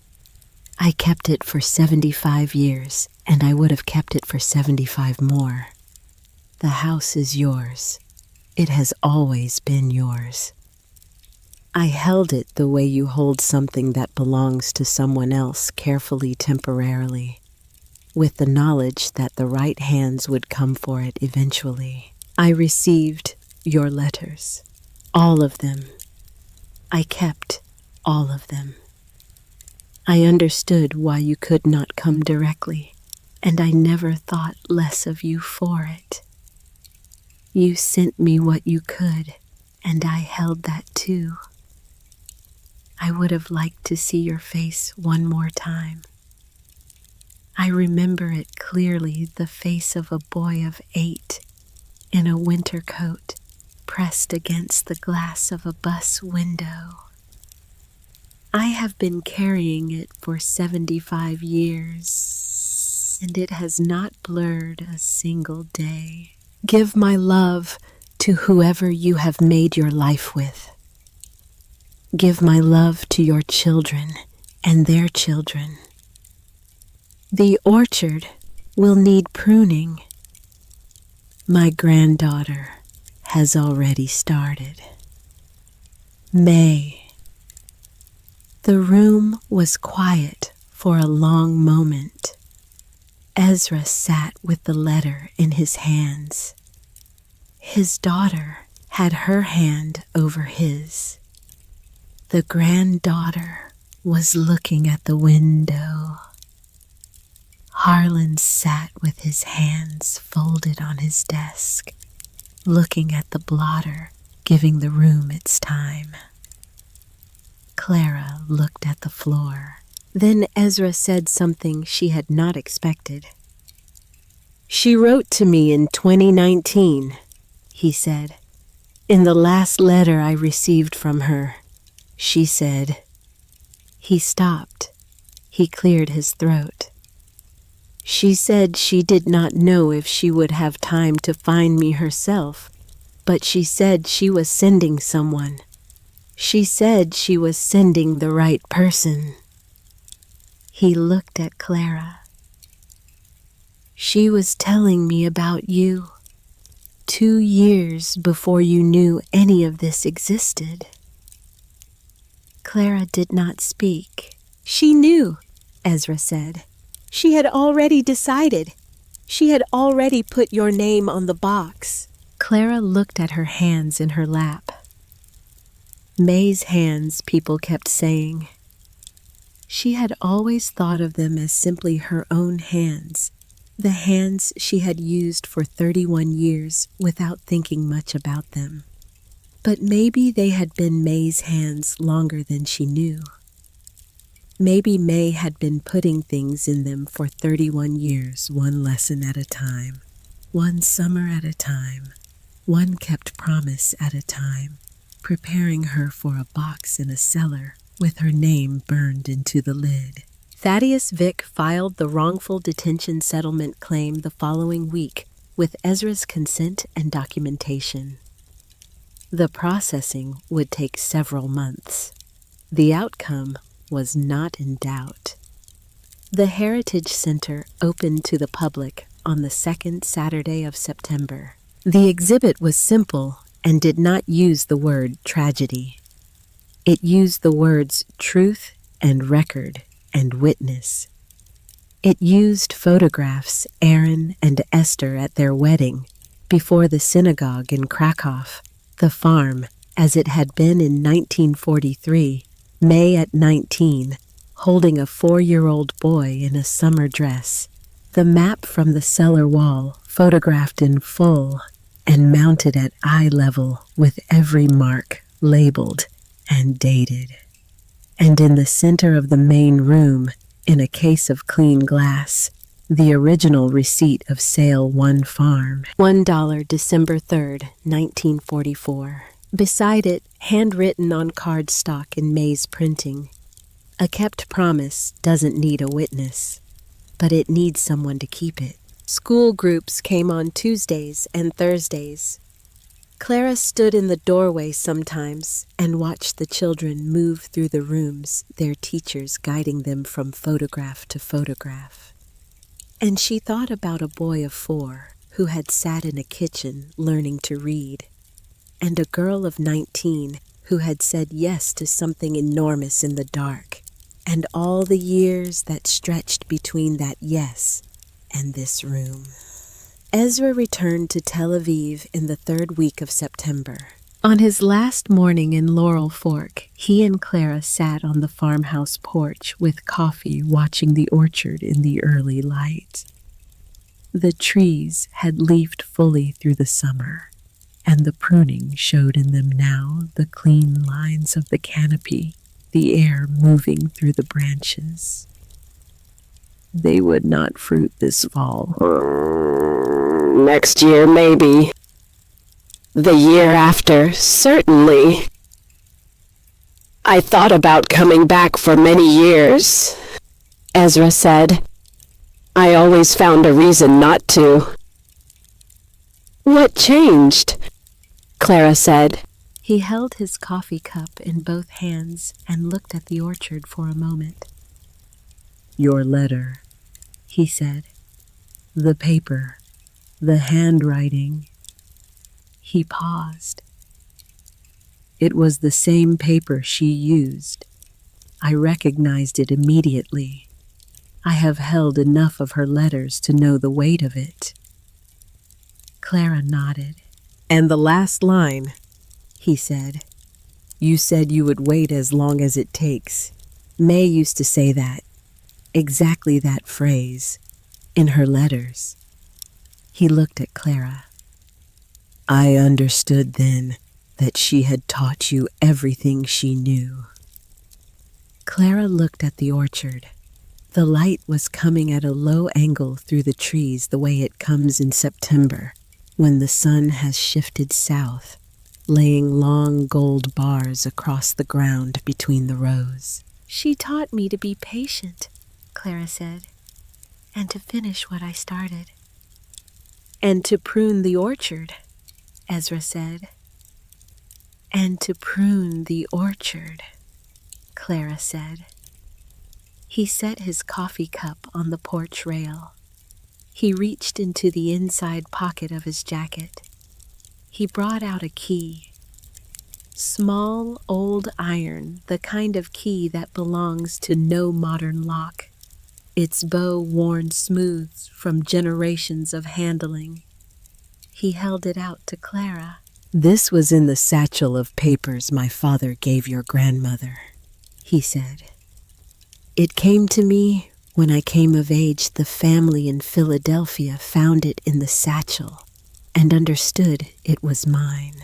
I kept it for 75 years, and I would have kept it for 75 more. The house is yours. It has always been yours. I held it the way you hold something that belongs to someone else, carefully, temporarily, with the knowledge that the right hands would come for it eventually. I received Your letters. All of them. I kept all of them. I understood why you could not come directly, and I never thought less of you for it. You sent me what you could, and I held that too. I would have liked to see your face one more time. I remember it clearly, the face of a boy of 8 in a winter coat, pressed against the glass of a bus window. I have been carrying it for 75 years, and it has not blurred a single day. Give my love to whoever you have made your life with. Give my love to your children and their children. The orchard will need pruning. My granddaughter has already started. May. The room was quiet for a long moment. Ezra sat with the letter in his hands. His daughter had her hand over his. The granddaughter was looking at the window. Harlan sat with his hands folded on his desk, looking at the blotter, giving the room its time. Clara looked at the floor. Then Ezra said something she had not expected. She wrote to me in 2019, he said. In the last letter I received from her, she said. He stopped. He cleared his throat. She said she did not know if she would have time to find me herself, but she said she was sending someone. She said she was sending the right person. He looked at Clara. She was telling me about you 2 years before you knew any of this existed. Clara did not speak. She knew, Ezra said. She had already decided. She had already put your name on the box. Clara looked at her hands in her lap. May's hands, people kept saying. She had always thought of them as simply her own hands, the hands she had used for 31 years without thinking much about them. But maybe they had been May's hands longer than she knew. Maybe May had been putting things in them for 31 years, one lesson at a time, one summer at a time, one kept promise at a time, preparing her for a box in a cellar with her name burned into the lid. Thaddeus Vick filed the wrongful detention settlement claim the following week with Ezra's consent and documentation. The processing would take several months. The outcome was not in doubt. The Heritage Center opened to the public on the second Saturday of September. The exhibit was simple and did not use the word tragedy. It used the words truth and record and witness. It used photographs Aaron and Esther at their wedding, before the synagogue in Krakow, the farm as it had been in 1943, May at 19, holding a 4-year-old boy in a summer dress, the map from the cellar wall photographed in full and mounted at eye level with every mark labeled and dated. And in the center of the main room, in a case of clean glass, the original receipt of sale 1 farm, $1 December 3rd, 1944. Beside it, handwritten on cardstock in May's printing, a kept promise doesn't need a witness, but it needs someone to keep it. School groups came on Tuesdays and Thursdays. Clara stood in the doorway sometimes and watched the children move through the rooms, their teachers guiding them from photograph to photograph. And she thought about a boy of 4 who had sat in a kitchen learning to read, and a girl of 19 who had said yes to something enormous in the dark, and all the years that stretched between that yes and this room. Ezra returned to Tel Aviv in the 3rd week of September. On his last morning in Laurel Fork, he and Clara sat on the farmhouse porch with coffee, watching the orchard in the early light. The trees had leafed fully through the summer, and the pruning showed in them now the clean lines of the canopy, the air moving through the branches. They would not fruit this fall. Next year, maybe. The year after, certainly. I thought about coming back for many years, Ezra said. I always found a reason not to. What changed? Clara said. He held his coffee cup in both hands and looked at the orchard for a moment. Your letter, he said. The paper, the handwriting. He paused. It was the same paper she used. I recognized it immediately. I have held enough of her letters to know the weight of it. Clara nodded. And the last line, he said. You said you would wait as long as it takes. May used to say that, exactly that phrase, in her letters. He looked at Clara. I understood then that she had taught you everything she knew. Clara looked at the orchard. The light was coming at a low angle through the trees the way it comes in September, when the sun has shifted south, laying long gold bars across the ground between the rows. She taught me to be patient, Clara said, and to finish what I started. And to prune the orchard, Ezra said. And to prune the orchard, Clara said. He set his coffee cup on the porch rail. He reached into the inside pocket of his jacket. He brought out a key. Small, old iron, the kind of key that belongs to no modern lock. Its bow worn smooth from generations of handling. He held it out to Clara. This was in the satchel of papers my father gave your grandmother, he said. It came to me when I came of age. The family in Philadelphia found it in the satchel and understood it was mine.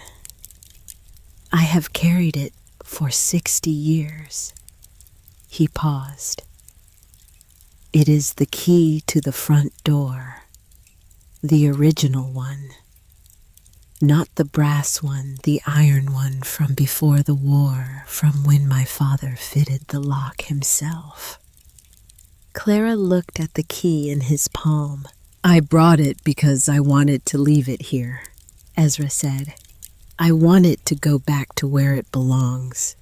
I have carried it for 60 years. He paused. It is the key to the front door, the original one. Not the brass one, the iron one from before the war, from when my father fitted the lock himself. Clara looked at the key in his palm. I brought it because I wanted to leave it here, Ezra said. I want it to go back to where it belongs.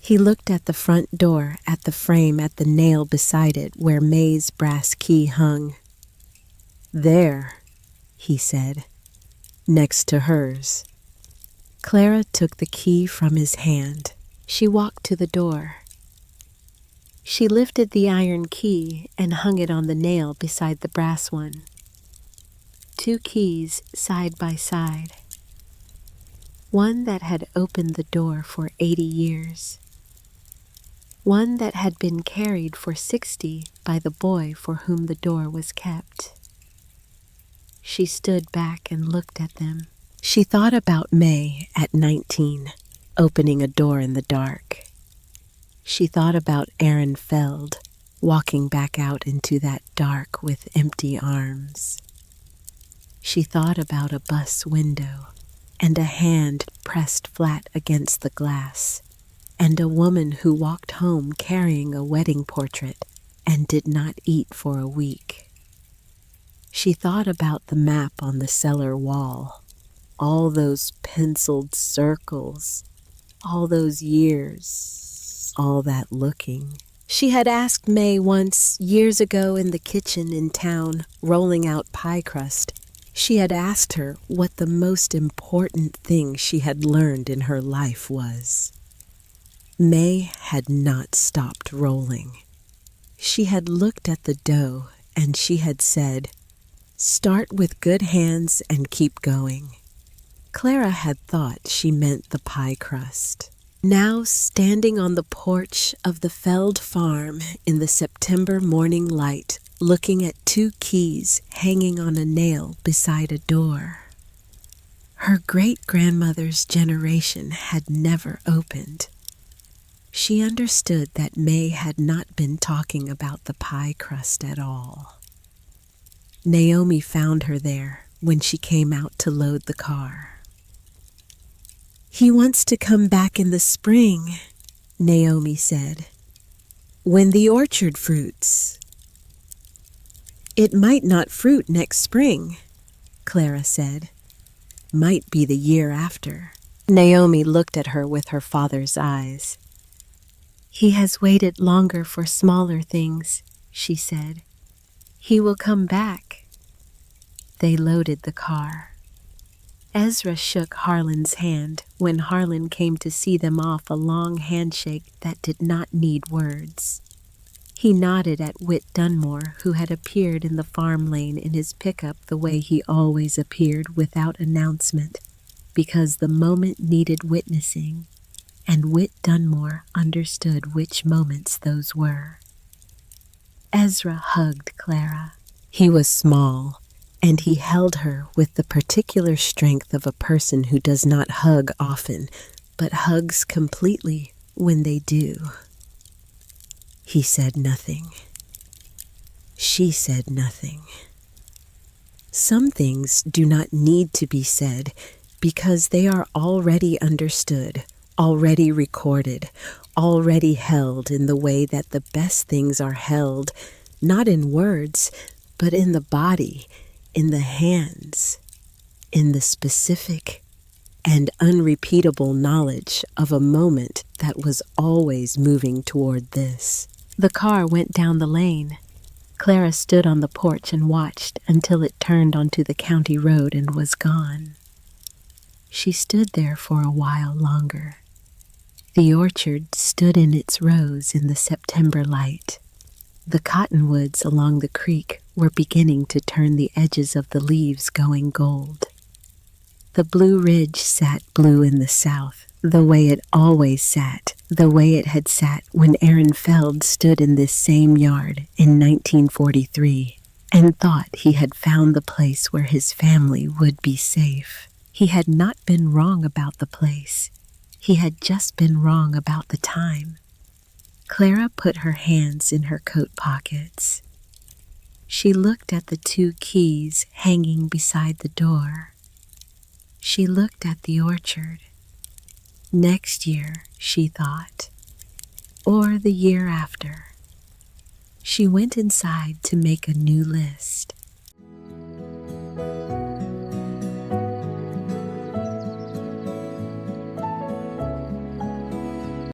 He looked at the front door, at the frame, at the nail beside it where May's brass key hung. There, he said. Next to hers. Clara took the key from his hand. She walked to the door. She lifted the iron key and hung it on the nail beside the brass one. 2 keys side by side. One that had opened the door for 80 years. One that had been carried for 60 by the boy for whom the door was kept. She stood back and looked at them. She thought about May at 19, opening a door in the dark. She thought about Aaron Feld, walking back out into that dark with empty arms. She thought about a bus window, and a hand pressed flat against the glass, and a woman who walked home carrying a wedding portrait and did not eat for a week. She thought about the map on the cellar wall, all those penciled circles, all those years, all that looking. She had asked May once, years ago in the kitchen in town, rolling out pie crust. She had asked her what the most important thing she had learned in her life was. May had not stopped rolling. She had looked at the dough and she had said, Start with good hands and keep going. Clara had thought she meant the pie crust. Now, standing on the porch of the Feld farm in the September morning light, looking at 2 keys hanging on a nail beside a door. Her great-grandmother's generation had never opened. She understood that May had not been talking about the pie crust at all. Naomi found her there when she came out to load the car. "He wants to come back in the spring," Naomi said, "when the orchard fruits." "It might not fruit next spring," Clara said. "Might be the year after." Naomi looked at her with her father's eyes. "He has waited longer for smaller things," she said. "He will come back." They loaded the car. Ezra shook Harlan's hand when Harlan came to see them off, a long handshake that did not need words. He nodded at Whit Dunmore, who had appeared in the farm lane in his pickup the way he always appeared, without announcement, because the moment needed witnessing, and Whit Dunmore understood which moments those were. Ezra hugged Clara. He was small, and he held her with the particular strength of a person who does not hug often, but hugs completely when they do. He said nothing. She said nothing. Some things do not need to be said because they are already understood, already recorded, already held in the way that the best things are held, not in words, but in the body, in the hands, in the specific and unrepeatable knowledge of a moment that was always moving toward this. The car went down the lane. Clara stood on the porch and watched until it turned onto the county road and was gone. She stood there for a while longer. The orchard stood in its rows in the September light. The cottonwoods along the creek were beginning to turn the edges of the leaves going gold. The Blue Ridge sat blue in the south, the way it always sat, the way it had sat when Aaron Feld stood in this same yard in 1943 and thought he had found the place where his family would be safe. He had not been wrong about the place. He had just been wrong about the time. Clara put her hands in her coat pockets. She looked at the 2 keys hanging beside the door. She looked at the orchard. Next year, she thought, or the year after. She went inside to make a new list.